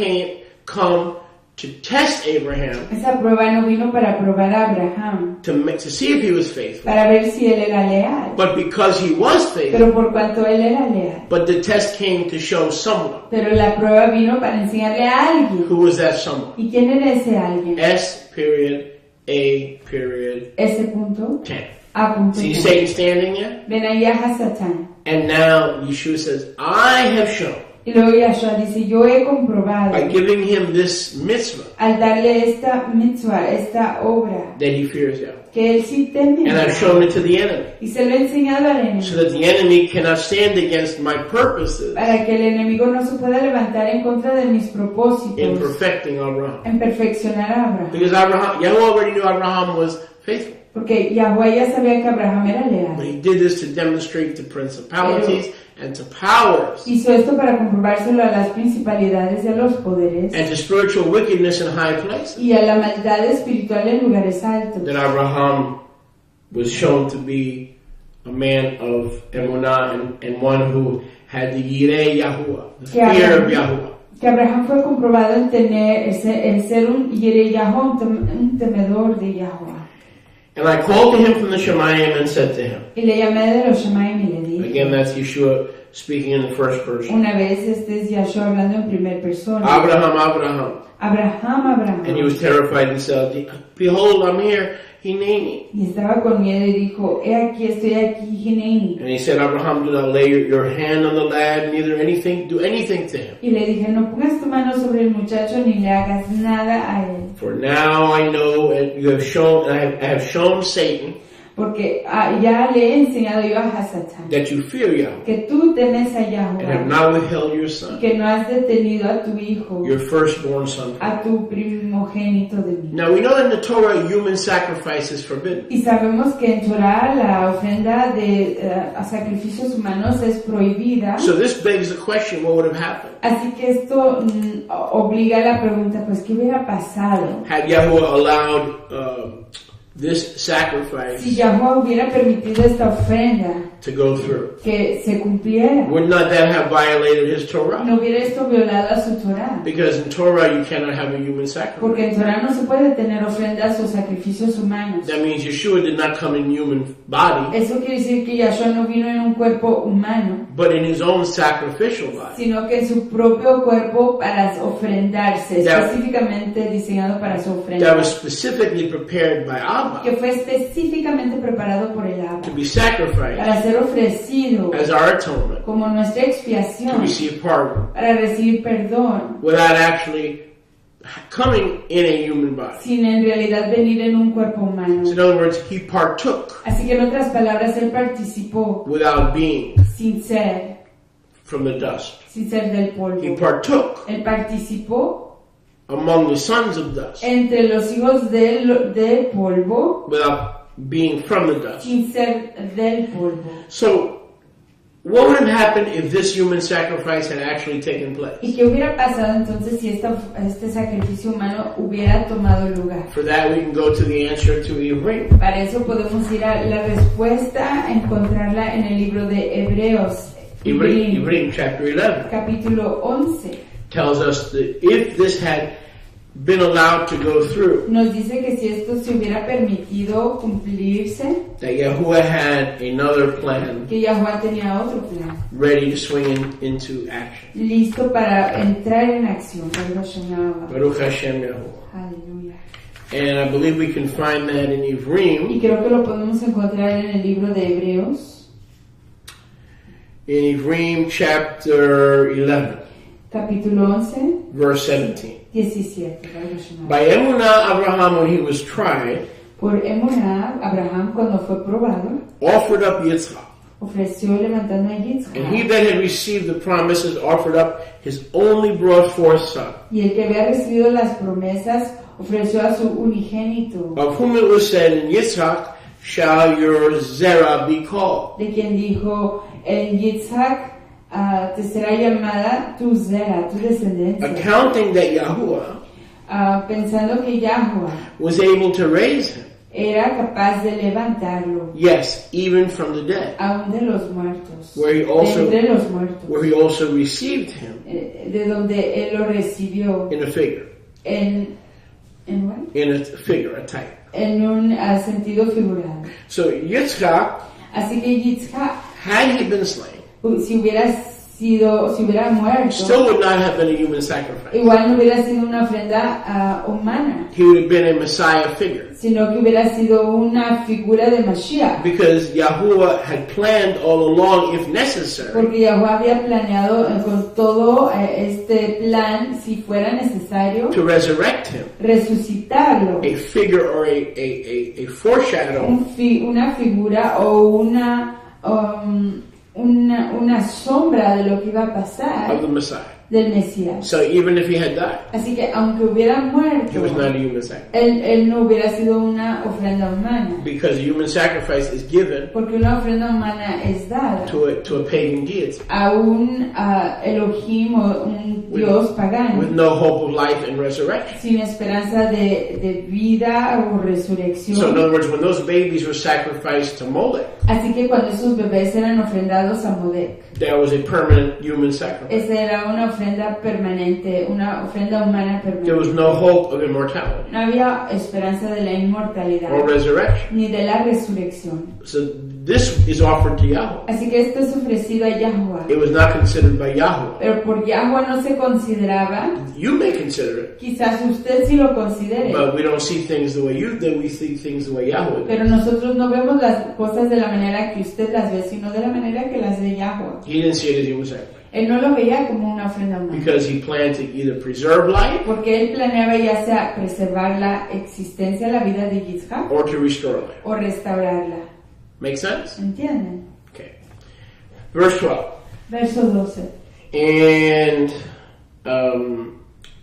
come to test Abraham Esa prueba no vino para probar a Abraham, to see if he was faithful, para ver si él era leal, but because he was faithful. pero por cuanto él era leal. But the test came to show someone. Pero la prueba vino para enseñarle a alguien. Who was that someone? ¿Y quién era ese alguien? S period A period Ese punto, 10. A punto. See 10. Satan standing there? Ven ahí a Hasatán. And now Yeshua says, I have shown Y luego Yahshua dice, yo he comprobado, by giving him this mitzvah al darle esta mitzvah, esta obra, that he fears Yahweh. que él sí teme. And I've shown it to the enemy, Y se lo he enseñado al enemigo, so that the enemy cannot stand against my purposes para que el enemigo no se pueda levantar en contra de mis in propósitos, perfecting Abraham. en perfeccionar a Abraham. Because Yahweh already knew Abraham was faithful. Porque Yahweh ya sabía que Abraham era But leal. he did this to demonstrate to principalities and to powers Hizo esto para comprobárselo a las principalidades y a los poderes and to spiritual wickedness in high places, y a la maldad espiritual en lugares altos. that Abraham was shown to be a man of emunah and one who had the yireh Yahuwah, the fear of Yahuwah. Que Abraham fue comprobado en tener, el ser un yireh Yahuwah, un temedor de Yahuwah. And I called to him from the Shemayim and said to him, Y le llamé de los Shemaim y le dije, again that's Yeshua speaking in the first person, una vez este es Yahshua hablando en primer persona, Abraham, Abraham. Abraham, And he Abraham. was terrified and said, behold, I'm here, Hineni. Y estaba con miedo y dijo, estoy aquí, Hineni. And he said, Abraham, do not lay your hand on the lad, neither do anything to him. Y le dije, no pongas tu mano sobre el muchacho ni le hagas nada a él. For now I know, and you have shown, I have shown Satan Porque ya le he enseñado yo a Hasatán that you fear Yahweh que tú temes a and have Yahuwah, not withheld your son, que no has detenido a tu hijo, your firstborn son. a tu primogénito de mí. Now we know in the Torah human sacrifice is forbidden. Y sabemos que en Torah la ofrenda a sacrificios humanos es prohibida. So this begs the question, what would have happened? Así que esto obliga a la pregunta, pues, ¿qué hubiera pasado Had Yahweh allowed this sacrifice si Yahuwah hubiera permitido esta ofrenda to go through. que se cumpliera. Would not that have violated his Torah? No hubiera esto violado a su Torah. Because in Torah you cannot have a human sacrifice. Porque en Torah no se puede tener ofrendas o sacrificios humanos. That means Yeshua did not come in human body, Eso quiere decir que Yahshua no vino en un cuerpo humano, but in his own sacrificial body. sino que en su propio cuerpo para ofrendarse, That- específicamente diseñado para su That ofrenda, was specifically prepared by Abba que fue específicamente preparado por el Abba to be sacrificed para ser ofrecido as our atonement, como nuestra to expiación, receive pardon, para recibir perdón, without actually coming in a human body. sin en realidad venir en un cuerpo humano. So in other words, he partook Así que en otras palabras, él participó without being sin ser from the dust. del He polvo. partook Él participó among the sons of dust entre los hijos del polvo without being from the dust. sin ser del polvo. So what would have happened if this human sacrifice had actually taken ¿Y place? qué hubiera pasado entonces si este sacrificio humano hubiera tomado lugar? For that we can go to the answer to Ephraim. Para eso podemos ir a la respuesta, encontrarla en el libro de Hebreos, Ephraim chapter 11 capítulo 11. tells us that if this had been allowed to go through, Nos dice que si esto se hubiera permitido cumplirse, that Yahuwah had another plan que Yahuwah tenía otro plan, ready to swing into action. listo para entrar en acción. Baruch Hashem Yahuwah. Aleluya. And I believe we can find that in Y Ephraim, creo que lo podemos encontrar en el libro de Hebreos, in Ephraim chapter 11, capítulo 11, verse 17. 17. By Emunah, Abraham, when he was tried, Por Emuná, Abraham, cuando fue probado, offered up Yitzchak. ofreció levantando a And he Yitzhak. that had received the promises offered up his only brought forth son, Y el que había recibido las promesas ofreció a su unigénito, of whom it was said, in Yitzchak shall your zerah be called. de quien dijo, en Yitzhak te será llamada tu zera, tu descendencia. Accounting that Yahuwah Pensando que Yahuwah was able to raise him, era capaz de levantarlo, yes, even from the dead, aún de los muertos, Where he de also- entre los muertos, where he also received him de donde él lo recibió in a figure, en what? in a figure, a type. En un sentido figurado. So Yitzchak, Así que Yitzhak, had he been slain, si hubiera muerto, still would not have been a human sacrifice. igual no hubiera sido una ofrenda humana, He would have been a Messiah figure. sino que hubiera sido una figura de Mashiach, Because Yahuwah had planned all along, if necessary, porque Yahuwah había planeado con todo este plan, si fuera necesario, to resurrect him, resucitarlo, a figure or a foreshadow una figura o una sombra de lo que iba a pasar of the Messiah. del Mesías. So even if he had died, Así que aunque hubiera he muerto, was not a human sacrifice. él no hubiera sido una ofrenda humana, Because a human sacrifice is given porque una ofrenda humana es dada to a pagan deity a un Elohim o un Dios pagano, with no hope of life and resurrection. sin esperanza de vida o So in resurrección. other words, when those babies were sacrificed to Molech, Así que cuando esos bebés eran ofrendados a Molech, there was a permanent human sacrifice. esa era una ofrenda permanente, una ofrenda humana There was permanente. no hope of immortality No había esperanza de la inmortalidad or resurrection. ni de la resurrección. So this is offered to Yahweh. Así que esto es ofrecido a Yahuwah. It was not considered by Yahweh. Pero por Yahuwah no se consideraba, You may consider it, quizás usted sí lo considere, but we don't see things the way you do. We see things the way Yahweh pero does. nosotros no vemos las cosas de la manera que usted las ve, sino de la manera que las ve Yahuwah. He didn't see it as human sacrifice Él no lo veía como una ofrenda humana, because he planned to either preserve life porque él planeaba ya sea preservar la existencia, la vida de Yitzhak, or to restore life. o restaurarla. Make sense? ¿Entienden? Okay. Verse 12. Verso 12. And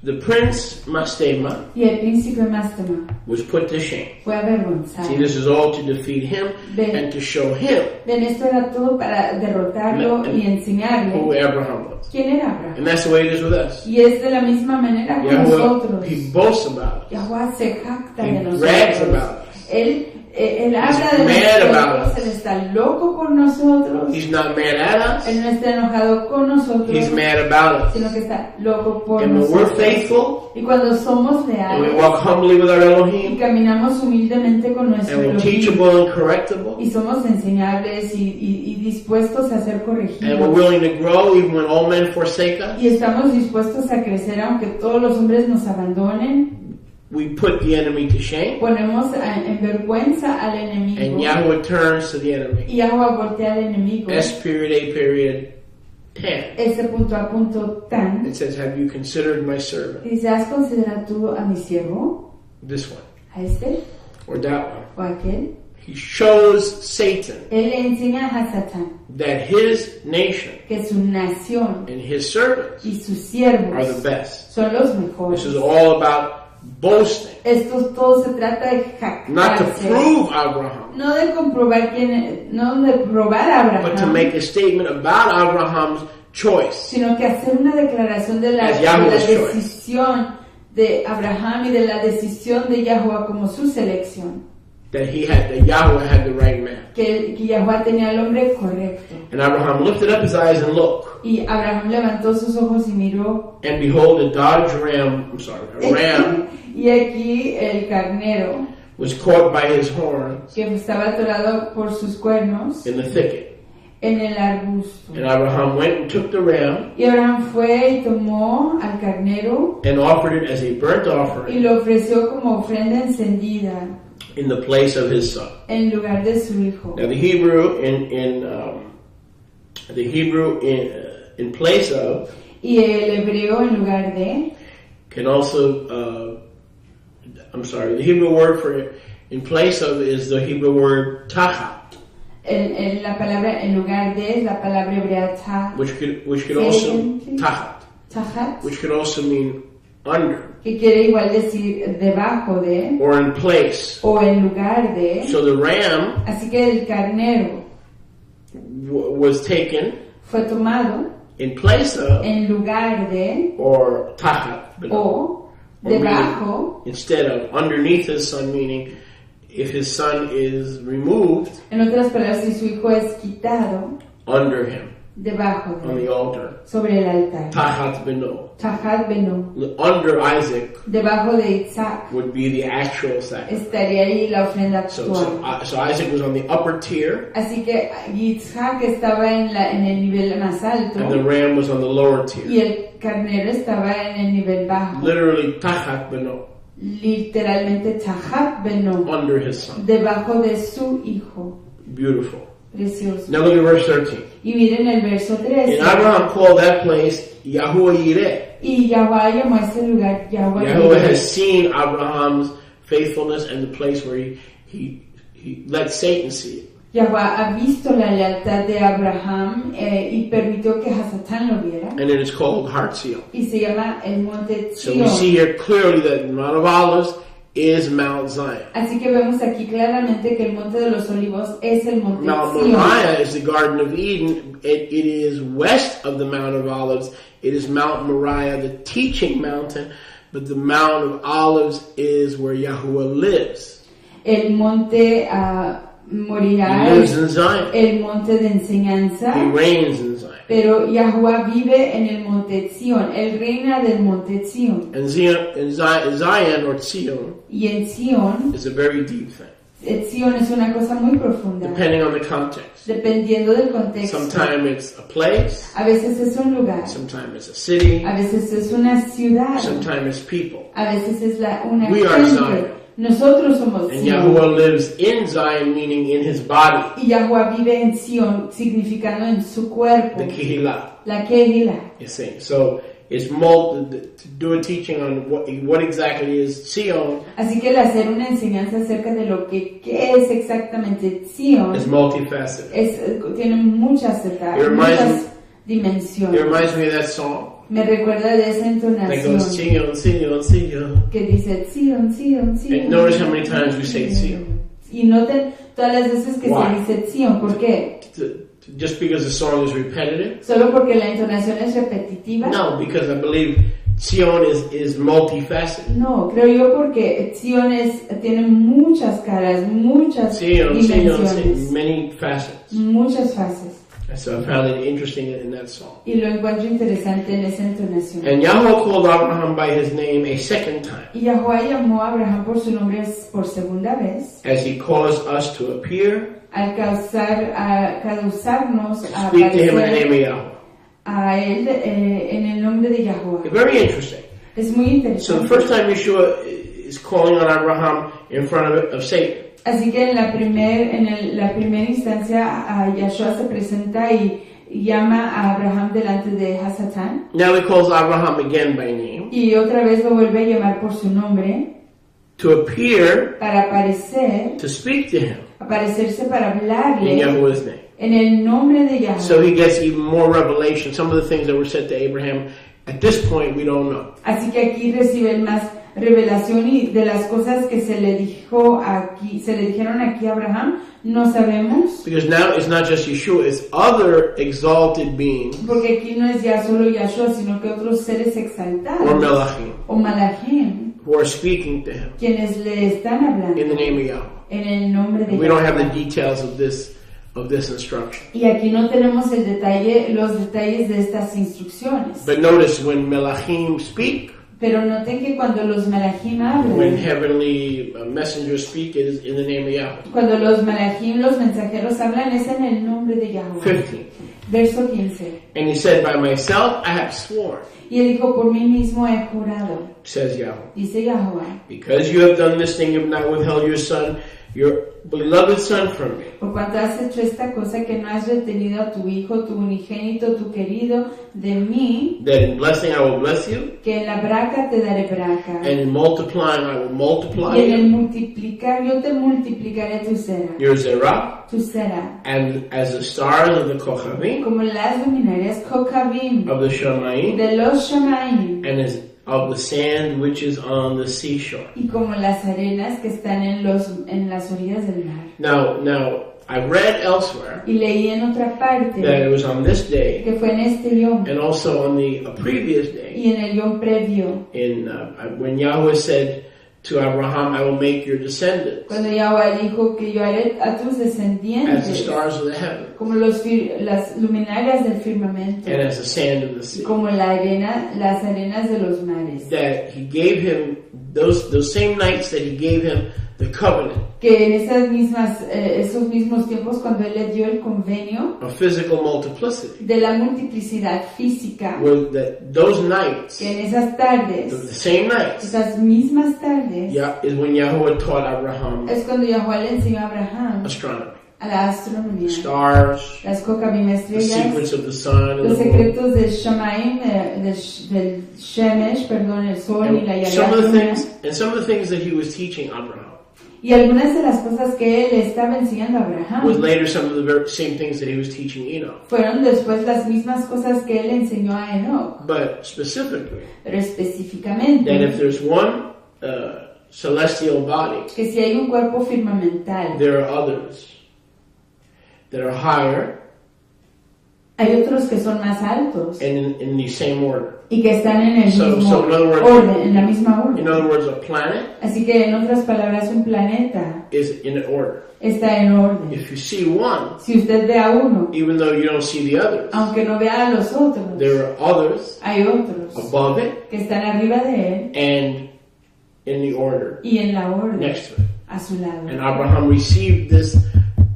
the prince Mastema Y el príncipe Mastema was put to shame. fue avergonzado. See, this is all to defeat him and to show him Ven, esto era todo para derrotarlo y who enseñarle Abraham was. quién era Abraham. And that's the way it is with us. Y es de la misma manera con Yahweh, nosotros. he boasts about us. Yahuwah se jacta He de brags nosotros. about us. Él Él habla de mad about nosotros, Él está loco por nosotros. He's not mad at us. Él no está enojado con nosotros, He's mad about us. sino que está loco por And when we're nosotros. faithful, Y cuando somos and we leales walk humbly with our y Elohim, caminamos humildemente con nuestro and we're Elohim, teachable and correctable, y somos enseñables y dispuestos a ser and we're corregidos, willing to grow even when all men forsake us, y estamos dispuestos a crecer aunque todos los hombres nos abandonen, we put the enemy to shame, ponemos en vergüenza al and enemigo, Yahweh turns to the enemy. y Yahweh voltea al enemigo. S.A.10. Ese punto a punto tan, It says, have you considered my servant? dice, ¿has considerado tú a mi siervo? This one, ¿A este? or that one. ¿O a aquel? He shows Satan Él le enseña a Satán that his nation que su nación and his servants y sus are the siervos best. son los This mejores. is all about boasting, Esto todo se trata de not to jactarse, prove Abraham, no de comprobar no de probar a but to Abraham, make a statement about Abraham's choice. sino que hacer una declaración de la As Yahweh's choice. decisión de Abraham y de la decisión de Yahweh como su selección. That Yahweh had the right man. Que Yahweh tenía al hombre correcto. And Abraham lifted up his eyes and looked, Y Abraham levantó sus ojos y miró. and behold, a ram Y aquí el carnero, was caught by his horns que estaba atorado por sus cuernos in the thicket. en el arbusto. And Abraham went and took the ram Y Abraham fue y tomó al carnero and offered it as a burnt y offering lo ofreció como ofrenda encendida in the place of his son. en lugar de su hijo. Now the Hebrew in place of Y el hebreo en lugar de, can also the Hebrew word for it in place of is the Hebrew word tachat, la palabra en lugar de es la palabra hebrea which could also tahat, which could also mean under que quiere igual decir debajo de or in place. o en lugar de. So the ram Así que el carnero was taken fue tomado in place of en lugar de or tachat, o debajo, instead of underneath his son, meaning if his son is removed, en otras palabras, si su hijo es quitado, under him debajo on de, the altar. sobre el altar. Tachat beno. Tahat beno, Under Isaac debajo de Isaac, would be the actual sacrifice. estaría ahí la ofrenda So actual. Isaac was on the upper tier, Así que Isaac estaba en el nivel más alto and the ram was on the lower y tier. el carnero estaba en el nivel bajo. Literally, tachat beno, Literalmente Tahat beno, under his son. debajo de su hijo. Beautiful. Precioso. Now look at verse 13. Y miren el verso 13. And Abraham called that place Yahuwah Yireh. Y Yahweh llamó a ese lugar Yahweh. Yahuwah has seen Abraham's faithfulness and the place where he let Satan see it. Yahweh ha visto la lealtad de Abraham y permitió que Hasatán lo viera. And it is called Har Zion. Y se llama el monte So Sion. we see here clearly that the Mount of Olives is Mount Zion. Así que vemos aquí claramente que el monte de los olivos es el monte Mount Sion. Moriah is the Garden of Eden. It is west of the Mount of Olives. It is Mount Moriah, the teaching mountain. But the Mount of Olives is where Yahuwah lives. El monte Moriah He lives es in Zion. el monte de enseñanza. He reigns in Zion. Pero Yahuwah vive en el monte Sion. Él reina del monte Sion. And Zion or Zion Y en Sion, is a very deep thing, Sion es una cosa muy profunda. depending on the context. Dependiendo del contexto. Sometimes it's a place, A veces es un lugar. sometimes it's a city, A veces es una ciudad. sometimes it's people. A veces es una We are gente. Zion. Nosotros somos And Sion. Yahuwah lives in Zion, meaning in his body, Y Yahuwah vive en Sion, significando en su cuerpo. the Kehillah. La Kehila. You see, so it's to do a teaching on what exactly is Zion Así que el hacer una enseñanza acerca de lo que es exactamente Sion is multifaceted. tiene muchas etapas, It reminds muchas It dimensiones. reminds me of that song Me recuerda de esa that entonación goes Zion, Zion, Zion. que dice Sion, Sion, Sion. And notice how many times we say Zion. Y noten todas las veces que Why? se dice Sion. ¿Por qué? Just because the song is repetitive? ¿Solo porque la entonación es repetitiva? No, because I believe Zion is multifaceted. No, creo yo porque Sion tiene muchas caras, muchas dimensiones, many facets. muchas fases. And so I found it interesting in that song. Y lo encuentro interesante en esa entonación. And Yahweh called Abraham by his name a second time, Y Yahweh llamó a Abraham por su nombre por segunda vez, as he caused us to appear, al causarnos a speak to him in the aparecer name of Yahweh. a él en el nombre de Yahweh. Very interesting. Es muy So the interesante. first time Yeshua is calling on Abraham in front of Satan. Así que en la primera instancia Yahshua se presenta y llama a Abraham delante de Hasatán. Now he calls Abraham again by name Y otra vez lo vuelve a llamar por su nombre to appear, para aparecer, to speak to him aparecerse para in hablarle Yahweh's name. en el nombre de Yahweh. So he gets even more revelation. Some of the things that were said to Abraham at this point we don't know. Así que aquí recibe más revelación y de las cosas que se le dijeron aquí a Abraham, no sabemos. Because now it's not just Yeshua, it's other exalted beings Porque aquí no es ya solo Yahshua, sino que otros seres exaltados or Melachim o Malachim, who are speaking to him quienes le están hablando in the name of Yahweh. en el nombre de We don't have the Yahweh. details of this instruction. Y aquí no tenemos los detalles de estas instrucciones. But notice when Melachim speak, Pero noten que cuando los Malachim hablan, when heavenly messengers speak, it is in the name of Yahweh. cuando los Malachim, los mensajeros hablan, es en el nombre de Yahweh. 15. Verso 15. And he said, by myself I have sworn, Y él dijo, por mí mismo he jurado, says Yahweh. dice Yahweh, Because you have done this thing, you have not withheld your son, your beloved son from me. por cuanto has hecho esta cosa que no has retenido a tu hijo, tu unigénito, tu querido, de mí, That in blessing I will bless you, que en la braca te daré braca, and in multiplying I will multiply y en el you, multiplicar yo te multiplicaré tu cera, your zerah, tu cera, and as the stars of the Kochavim, como las luminarias Kokabim, of the Shamayim, de los Shamaim, and as of the sand which is on the seashore. y como las arenas que están en las orillas del mar. Now, I read elsewhere Y leí en otra that parte it was on this day, que fue en este yom and also on the previous day, y en el yom previo, in when Yahweh said to Abraham, I will make your descendants cuando Yahweh dijo que yo haré a tus as the descendientes stars of the heaven, como las luminarias del firmamento, and as the sand of the sea. como las arenas de los mares. That he gave him those same nights that he gave him the covenant Que en esos mismos tiempos, cuando él le dio el convenio of physical multiplicity, de la multiplicidad física, were that those nights, que en esas tardes, the same nights, esas mismas tardes, is when Yahweh taught Abraham es cuando Yahweh le enseñó a Abraham astronomy, a la astronomía, stars, las Kokabim the estrellas, secrets of the sun and los the moon. secretos del Shamaim, del Shemesh, perdón, el sol y la And some of the luna. things that he was teaching Abraham Y algunas de las cosas que él estaba enseñando a Abraham was later some of the very same things that he was teaching Enoch. fueron después las mismas cosas que él enseñó a Enoch. But specifically, Pero that específicamente, if there's one celestial body, que si hay un cuerpo firmamental, there are others that are higher hay otros que son más altos and in the same order. y que están en el So mismo in other words- orden, en la misma In orden. other words, a planet Así que en otras palabras, un planeta is in order. está en orden. If you see one, Si usted ve a uno, even though you don't see the others, aunque no vea a los otros, there are others hay otros above it que están arriba de él and in the order y en la orden next to it. a su lado. And Abraham received this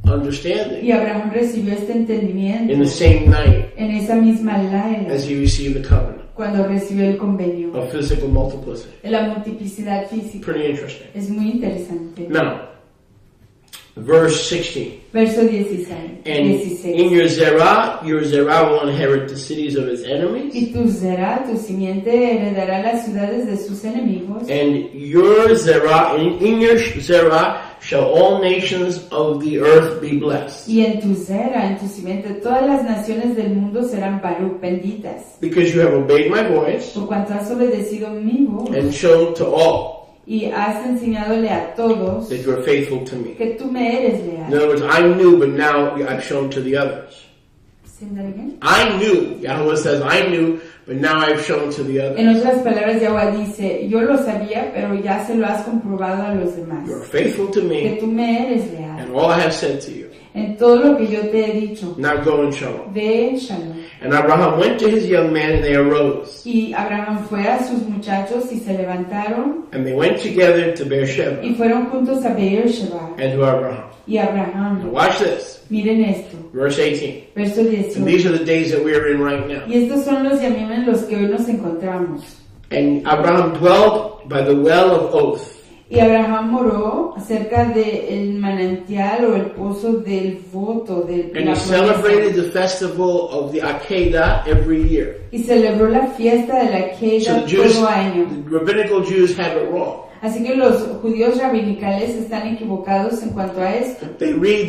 understanding Y Abraham recibió este entendimiento in the same night en esa misma laila as he received the covenant cuando recibió el convenio of physical multiplicity. de la multiplicidad física. Pretty interesting. Es muy interesante. Now, verse 16. Verso 16. And in your zerah will inherit the cities of his enemies, Y tu zera, tu simiente, heredará las ciudades de sus enemigos. and your zerah, in your zerah shall all nations of the earth be blessed. Y en tu zera, en tu simiente, todas las naciones del mundo serán Baruch, benditas. Because you have obeyed my voice Por cuanto has obedecido mi voz and shown to all y has enseñadole a todos that you are faithful to me. que tú me eres In leal. other words, I knew, but now I've shown to the others. ¿Sing that again? I knew, Yahweh says, I knew, but now I've shown to the En others. otras palabras, Yahweh dice, yo lo sabía, pero ya se lo has comprobado a los demás. You are faithful to Que me, tú me eres leal. and all I have said to you. En todo lo que yo te he dicho, Now go and shalom. ve en shalom. And Abraham went to his young men, and they arose. Y Abraham fue a sus muchachos y se levantaron And they went together to Beersheba, y fueron juntos a Beersheba. and to Abraham. Y Now Abraham, watch this. miren esto, Verse 18. verso And 18. these are the days that we are in right now. Y estos son los yamim en los que hoy nos encontramos. And Abraham dwelt by the well of oath. Y Abraham moró cerca del manantial o el pozo del voto, de And la he celebrated promesa. the festival of the Akedah every year. Y celebró la fiesta de la So Kedah the Jews, todo año. the rabbinical Jews have it wrong. Así que los judíos rabinicales están equivocados en cuanto a esto. They read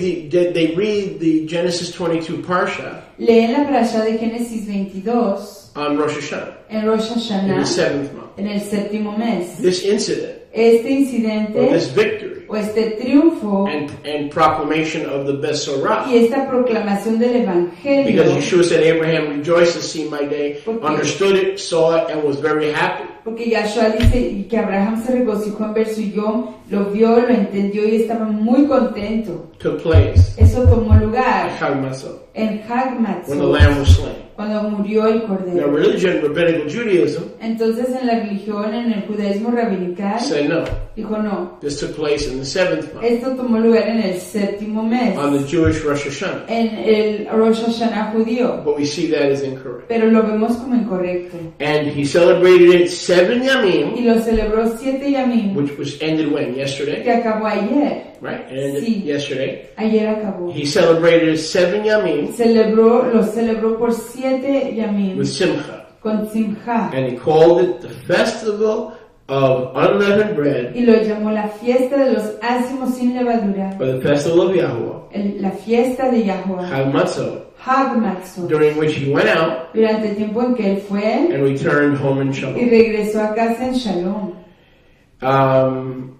the Genesis 22 parsha Leen la parashá de Génesis 22 on Rosh Hashanah en Rosh in Hashanah, the seventh month. en el séptimo mes. This incident, Este or incidente this victory, o este triunfo and proclamation of the Besorah. y esta proclamación del Evangelio, Because Yeshua said, Abraham rejoiced to see my day, Porque- understood it, saw it, and was very happy. porque Yahshua dice que Abraham se regocijó en ver su yo, lo vio, lo entendió y estaba muy contento. Took place Eso tomó at lugar Chag Matzot, en Hag when the Matzot, lamb was slain. cuando murió el Now, cordero. religion, rabbinical Judaism, Entonces en la religión, en el judaísmo rabinical, said no. dijo no, This took place in the seventh month, esto tomó lugar en el séptimo mes, on the Jewish Rosh Hashanah. en el Rosh Hashanah judío, But we see that as incorrect. pero lo vemos como incorrecto. And he celebrated it 7 Y yamim, lo celebró 7 yamim, which was ended when? Yesterday? que acabó ayer. Right? It ended Sí. yesterday. Ayer acabó. He celebrated 7 yamim Lo celebró por 7 yamim, with simcha. con simcha. And he called it the festival of unleavened bread, Y lo llamó la fiesta de los ácimos sin levadura, or the festival of Yahuwah, la fiesta de Yahweh, Chag Matzot, Hag Matzot, during which he went out durante el tiempo en que él fue and returned home in y shalom. regresó a casa en Shalom.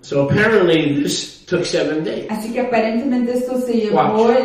So apparently this took 7 days. Así que aparentemente esto se llevó Watch.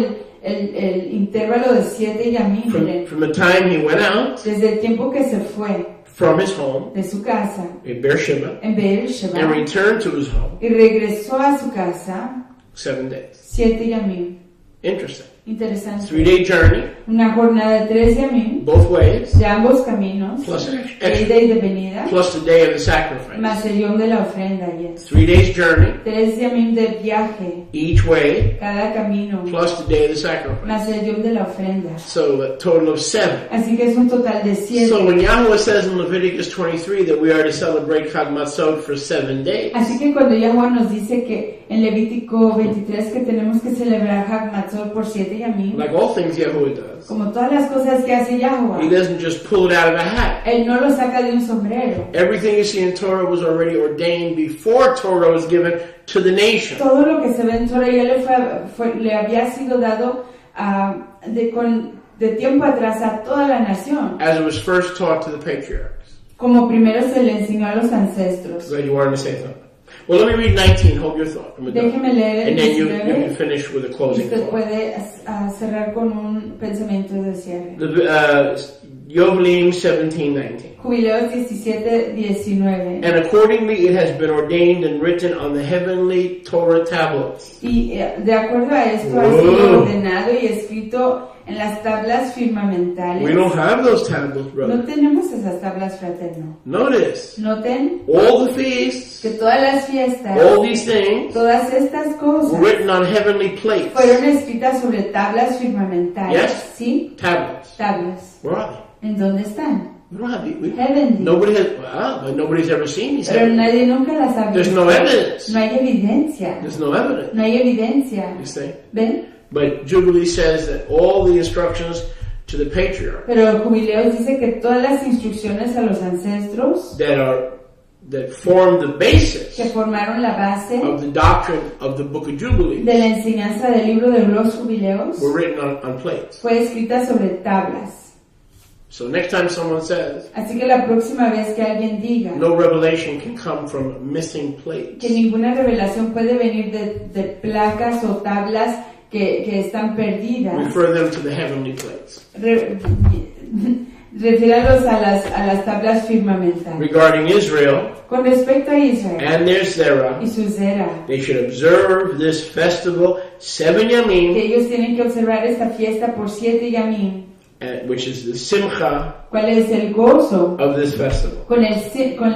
el intervalo de 7 yamim, miren, From the time he went out desde el tiempo que se fue from his home de su casa in Beersheba en and Beersheba returned to his home, y regresó a su casa, 7 days. 7 yamim. Interesting. Interesante. 3-day journey, Una jornada de 3 yamim, both ways, de ambos caminos, plus de extra, ida y de venida, plus the day of the sacrifice. más el yom de la ofrenda, yes. 3 days journey, 3 yamim de viaje, each way, cada camino, plus the day of the sacrifice. más el yom de la ofrenda. So a total of 7. Así que es un total de 7. So when Yahweh says in Leviticus 23 that we are to celebrate Chag Matzot for 7 days, Así que cuando Yahweh nos dice que en Levítico 23 que tenemos que celebrar Hag Matzot por 7 yamim, like all things Yahweh does, como todas las cosas que hace He Yahweh, doesn't just pull it out of a hat. Él no lo saca de un sombrero. Everything you see in Torah was already ordained before Torah was given to the nation. Todo lo que se ve en Torah ya le había sido dado de tiempo atrás a toda la nación, As it was first taught to the patriarchs. como primero se le enseñó a los ancestros. Glad you wanted to say something. Well, let me read 19. Hold your thought. I'm done. Déjeme leer el And then you 19 can finish with a y closing usted thought. puede cerrar con un pensamiento de cierre. Jubilees 17:19. Jubileos 17:19. And accordingly it has been ordained and written on the heavenly Torah tablets. Y de acuerdo a esto ha sido ordenado y escrito en las tablas firmamentales. We don't have those tablets, No brother. tenemos esas tablas, fraterno. Notice, Noten all the feasts, que todas las fiestas, all these things todas estas were cosas written on heavenly plates. fueron escritas sobre tablas firmamentales. Yes. ¿Sí? Tablets. Tablas. Where are they? ¿En dónde están? We don't have these. Heavenly. Nobody has. But nobody's ever seen these. Pero Heavenly. nadie nunca las ha There's visto. no evidence. No hay evidencia. There's no evidence. No hay evidencia. You see. ¿Ven? But Jubilee says that all the instructions to the patriarch Pero Jubileos dice que todas las instrucciones a los ancestros that form the basis que formaron la base of the doctrine of the Book of Jubilees de la enseñanza del libro de los Jubileos were written on plates. fue escrita sobre tablas. So next time someone says Así que la próxima vez que alguien diga no revelation can come from missing plates, que ninguna revelación puede venir de placas o tablas que están perdidas, refer them to the heavenly place. Refiéralos a las tablas firmamentales. Regarding Israel Con respecto a Israel and their Zerah, y su Zera, they should observe this festival 7 que Yamim, ellos tienen que observar esta fiesta por 7 yamim. which is the simcha ¿Cuál es el gozo of this festival. con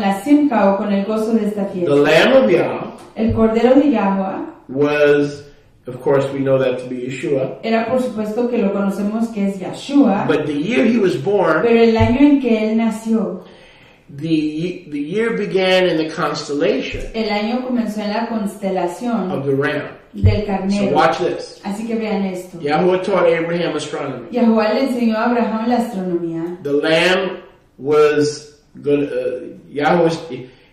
la simca o con el gozo de esta The fiesta? Lamb of Yah El Cordero de Yahweh was, of course, we know that to be Yeshua, era, por supuesto, que lo conocemos que es Yahshua, but the year he was born, pero el año en que él nació, the year began in the constellation el año comenzó en la constelación of the Ram. del So carnero. watch this. Así que vean esto. Yahweh taught Abraham astronomy. Yahweh le enseñó a Abraham la astronomía. The Lamb was good.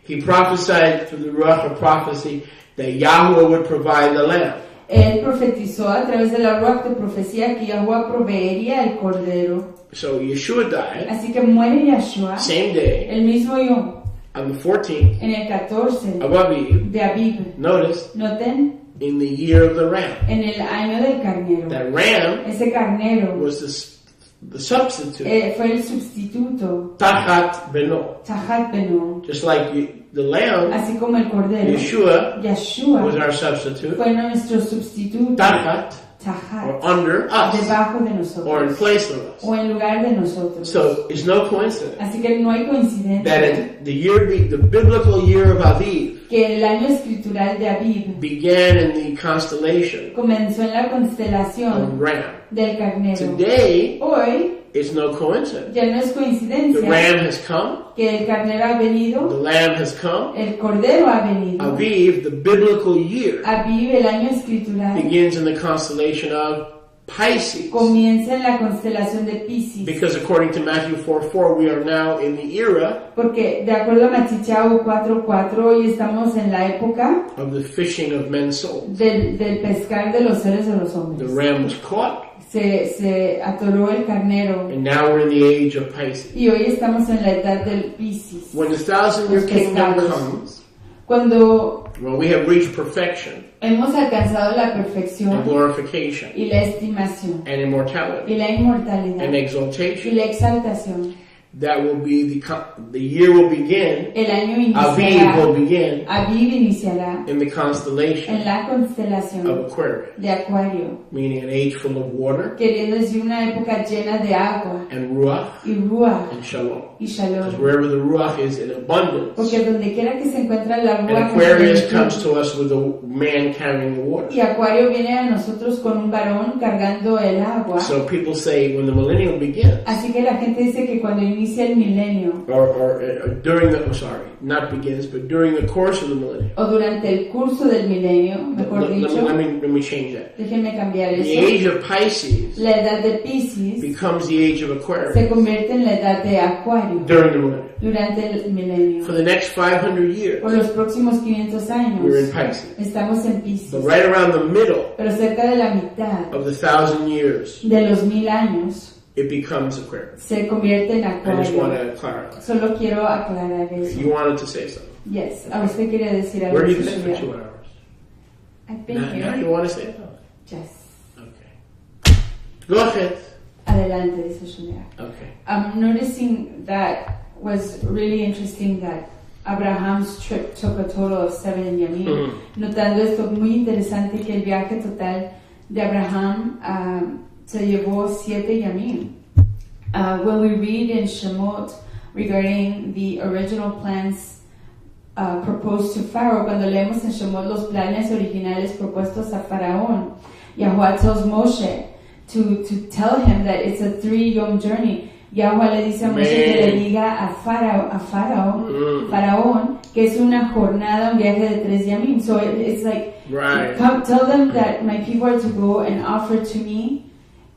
He prophesied through the Ruach of prophecy that Yahweh would provide the Lamb. Él profetizó a través de la ruach de profecía que Yahweh proveería el cordero. So Yeshua died Así que muere Yahshua same day el mismo yom, on the 14th en el 14 of Aviv. de Abib. Notice Noten, in the year of the Ram. en el año del carnero. That Ram Ese carnero was the substitute. fue el sustituto, Tachat Beno. Tahat Beno. Just like the Lamb, Así como el cordero, Yeshua was Yahshua our substitute. fue nuestro sustituto, Tachat, or Tahat, under us, debajo de or in nosotros, place of us. o en lugar de nosotros. So it's no coincidence Así que no hay that coincidencia in the biblical year of Aviv que el año escritural de Abib began in the constellation comenzó en la of constelación Ram. del carnero. Today, Hoy it's no coincidence. ya no es The coincidencia Ram has come, que el carnero ha the venido, Lamb has come. el cordero ha venido. Aviv, the biblical year, Abib, el año escritural, begins in the constellation of Pisces. comienza en la constelación de Piscis. Because according to Matthew 4:4, we are now in the era Porque de acuerdo a Machichao 4:4, hoy estamos en la época of the fishing of men's souls. del pescar de los seres de los The hombres. Ram was caught, Se atoró el carnero and now we're in the age of Pisces. y hoy estamos en la edad del Piscis. When the 1,000-year kingdom comes, Cuando well, we have reached perfection hemos alcanzado la and perfección glorification y la estimación and immortality y la inmortalidad and y exaltation. la exaltación, That will be the year will begin. el año Aviv iniciará, will begin Abib iniciará in the en constellation la of constelación Aquarius, de Acuario, meaning an age full of water queriendo decir una época llena de agua and ruach y ruach and shalom. y Because shalom. wherever the ruach is in abundance, Porque donde quiera que se encuentra la and ruach Aquarius comes to us with a man carrying the water. y Acuario viene a nosotros con un varón cargando el agua. So people say when the millennium begins, Así que la gente dice que cuando inicia el milenio or during the, not begins, but during the course of the millennium. o durante el curso del milenio, mejor dicho, Let me change that. déjenme cambiar The eso. age of Pisces La edad de Piscis becomes the age of se Aquarius convierte en la edad de Acuario during the millennium. durante el milenio. For the next 500 years, Por los próximos 500 we're in años Pisces. estamos en Piscis, But right around the middle pero cerca de la mitad of the 1,000 years, de los 1000 años it becomes Aquarius. se convierte en I just want Acuario. to clarify. Solo quiero aclarar eso. You wanted to say something. Yes, a usted quería decir algo. Where have you been for Shishia. 2 hours? I've been Now you here. want to say something? Yes. Okay. Go ahead. Adelante, dice Shishia. Okay. I'm noticing that was really interesting that Abraham's trip took a total of 7 yamim. Notando esto muy interesante que el viaje total de Abraham se llevó 7 yamim. When we read in Shemot regarding the original plans proposed to Pharaoh, cuando leemos en Shemot los planes originales propuestos a Faraón, Yahweh tells Moshe to tell him that it's a 3-yom journey. Yahweh le dice a Moshe que le diga a Faraón, que es una jornada, un viaje de 3 yamim. So it's like, Right. tell them that my people are to go and offer to me,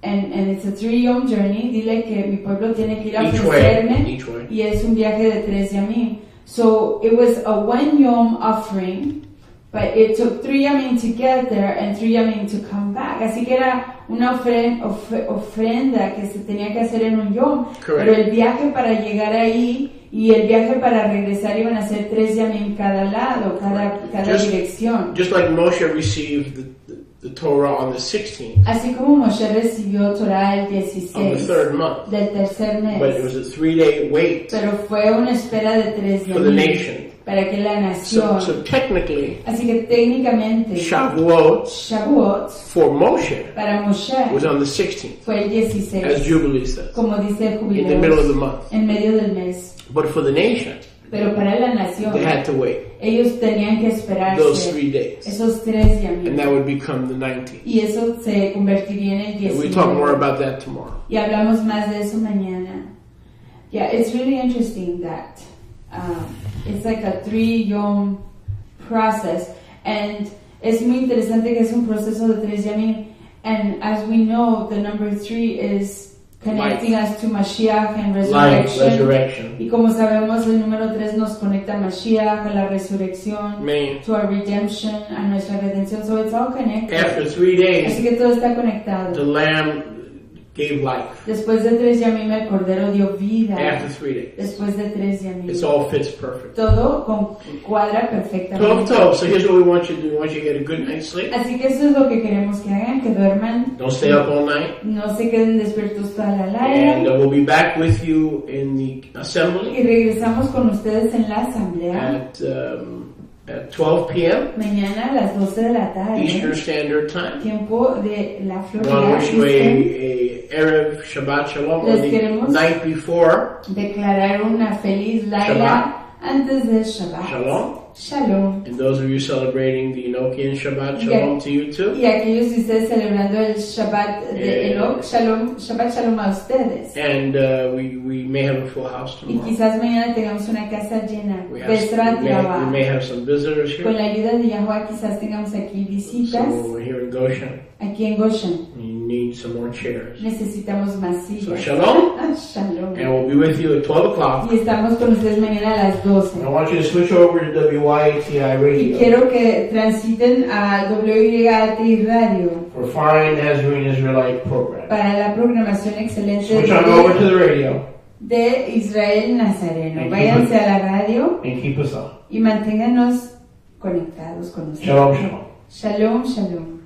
and it's a 3-yom journey. Dile que mi pueblo tiene que ir a Each ofrecerme, way. y es un viaje de 3 yamim. So it was a 1-yom offering, but it took 3 yamim to get there and 3 yamim to come back. Así que era una ofrenda que se tenía que hacer en un yom. Correct. Pero el viaje para llegar ahí y el viaje para regresar iban a ser 3 yamim cada lado, cada Just- dirección. Just like Moshe received the the Torah on the 16th Así como Moshe recibió Torah el of the 16 3rd month. del tercer But it mes, was a 3-day wait pero fue una espera de 3 for the días nation. para que la nación. So technically, Así que técnicamente Shavuot Shavuot for Moshe para Moshe was on the 16th, fue el as 16, Jubilees says, como dice in the middle of the Jubilees, month. en medio del mes. But for the nation, Pero para la nación, they had to wait ellos tenían que those esperarse 3 days, esos 3 and that días. would become the 19th. Y eso se convertiría en el And we talk more 19. about that tomorrow. Y hablamos más de eso mañana. Yeah, it's really interesting that it's like a 3-yom process. And es muy interesante que es un proceso de 3 yamim. And as we know, the number 3 is connecting us to Mashiach and Life, resurrection. resurrection. Y como sabemos, el número 3 nos conecta a Mashiach, a la resurrección, Amen. to our redemption, a nuestra redención. So it's all connected. After 3 days, Así que todo está the conectado. Lamb gave life. Después de 3 yamim, el Cordero dio vida. After 3 days. Después de 3 yamim. It all fits perfect. Todo cuadra 12 perfectamente. So here's what we want you to do. We want you to get a good night's sleep. Así que eso es lo que queremos que hagan, que duerman, Don't stay up all night. no se queden despiertos toda la And larga. we'll be back with you in the assembly Y regresamos con ustedes en la asamblea at 12 p.m. mañana a las 12 de la Eastern tarde, Standard Time. tiempo de la I want to Florida. wish you Eastern. a Erev Shabbat Shalom, or Les the queremos night before. Declarar una feliz Laila antes del Shabbat. Shalom. Shalom. And those of you celebrating the Enochian Shabbat Shalom to you too. Y aquellos de ustedes celebrando el Shabbat de Enoch, Shalom, Shabbat Shalom a ustedes. And we may have a full house Y tomorrow. quizás mañana tengamos una casa llena. We Besra we may have some visitors Con here. la ayuda de Yahweh quizás tengamos aquí visitas. So we're here in Goshen. Aquí en Goshen You need some more chairs. necesitamos más So sillas. shalom, Ah, Shalom. and we'll be with you at 12 o'clock. Y estamos con ustedes mañana a las 12. I want you to switch over to WYATI Y radio quiero que transiten a WYAT Radio for Foreign Nazarene Israelite program. para la programación excelente Switch on over to the radio de Israel Nazareno. And Váyanse a la radio and keep us on. y manténganos conectados con ustedes. Shalom, shalom. Shalom, shalom.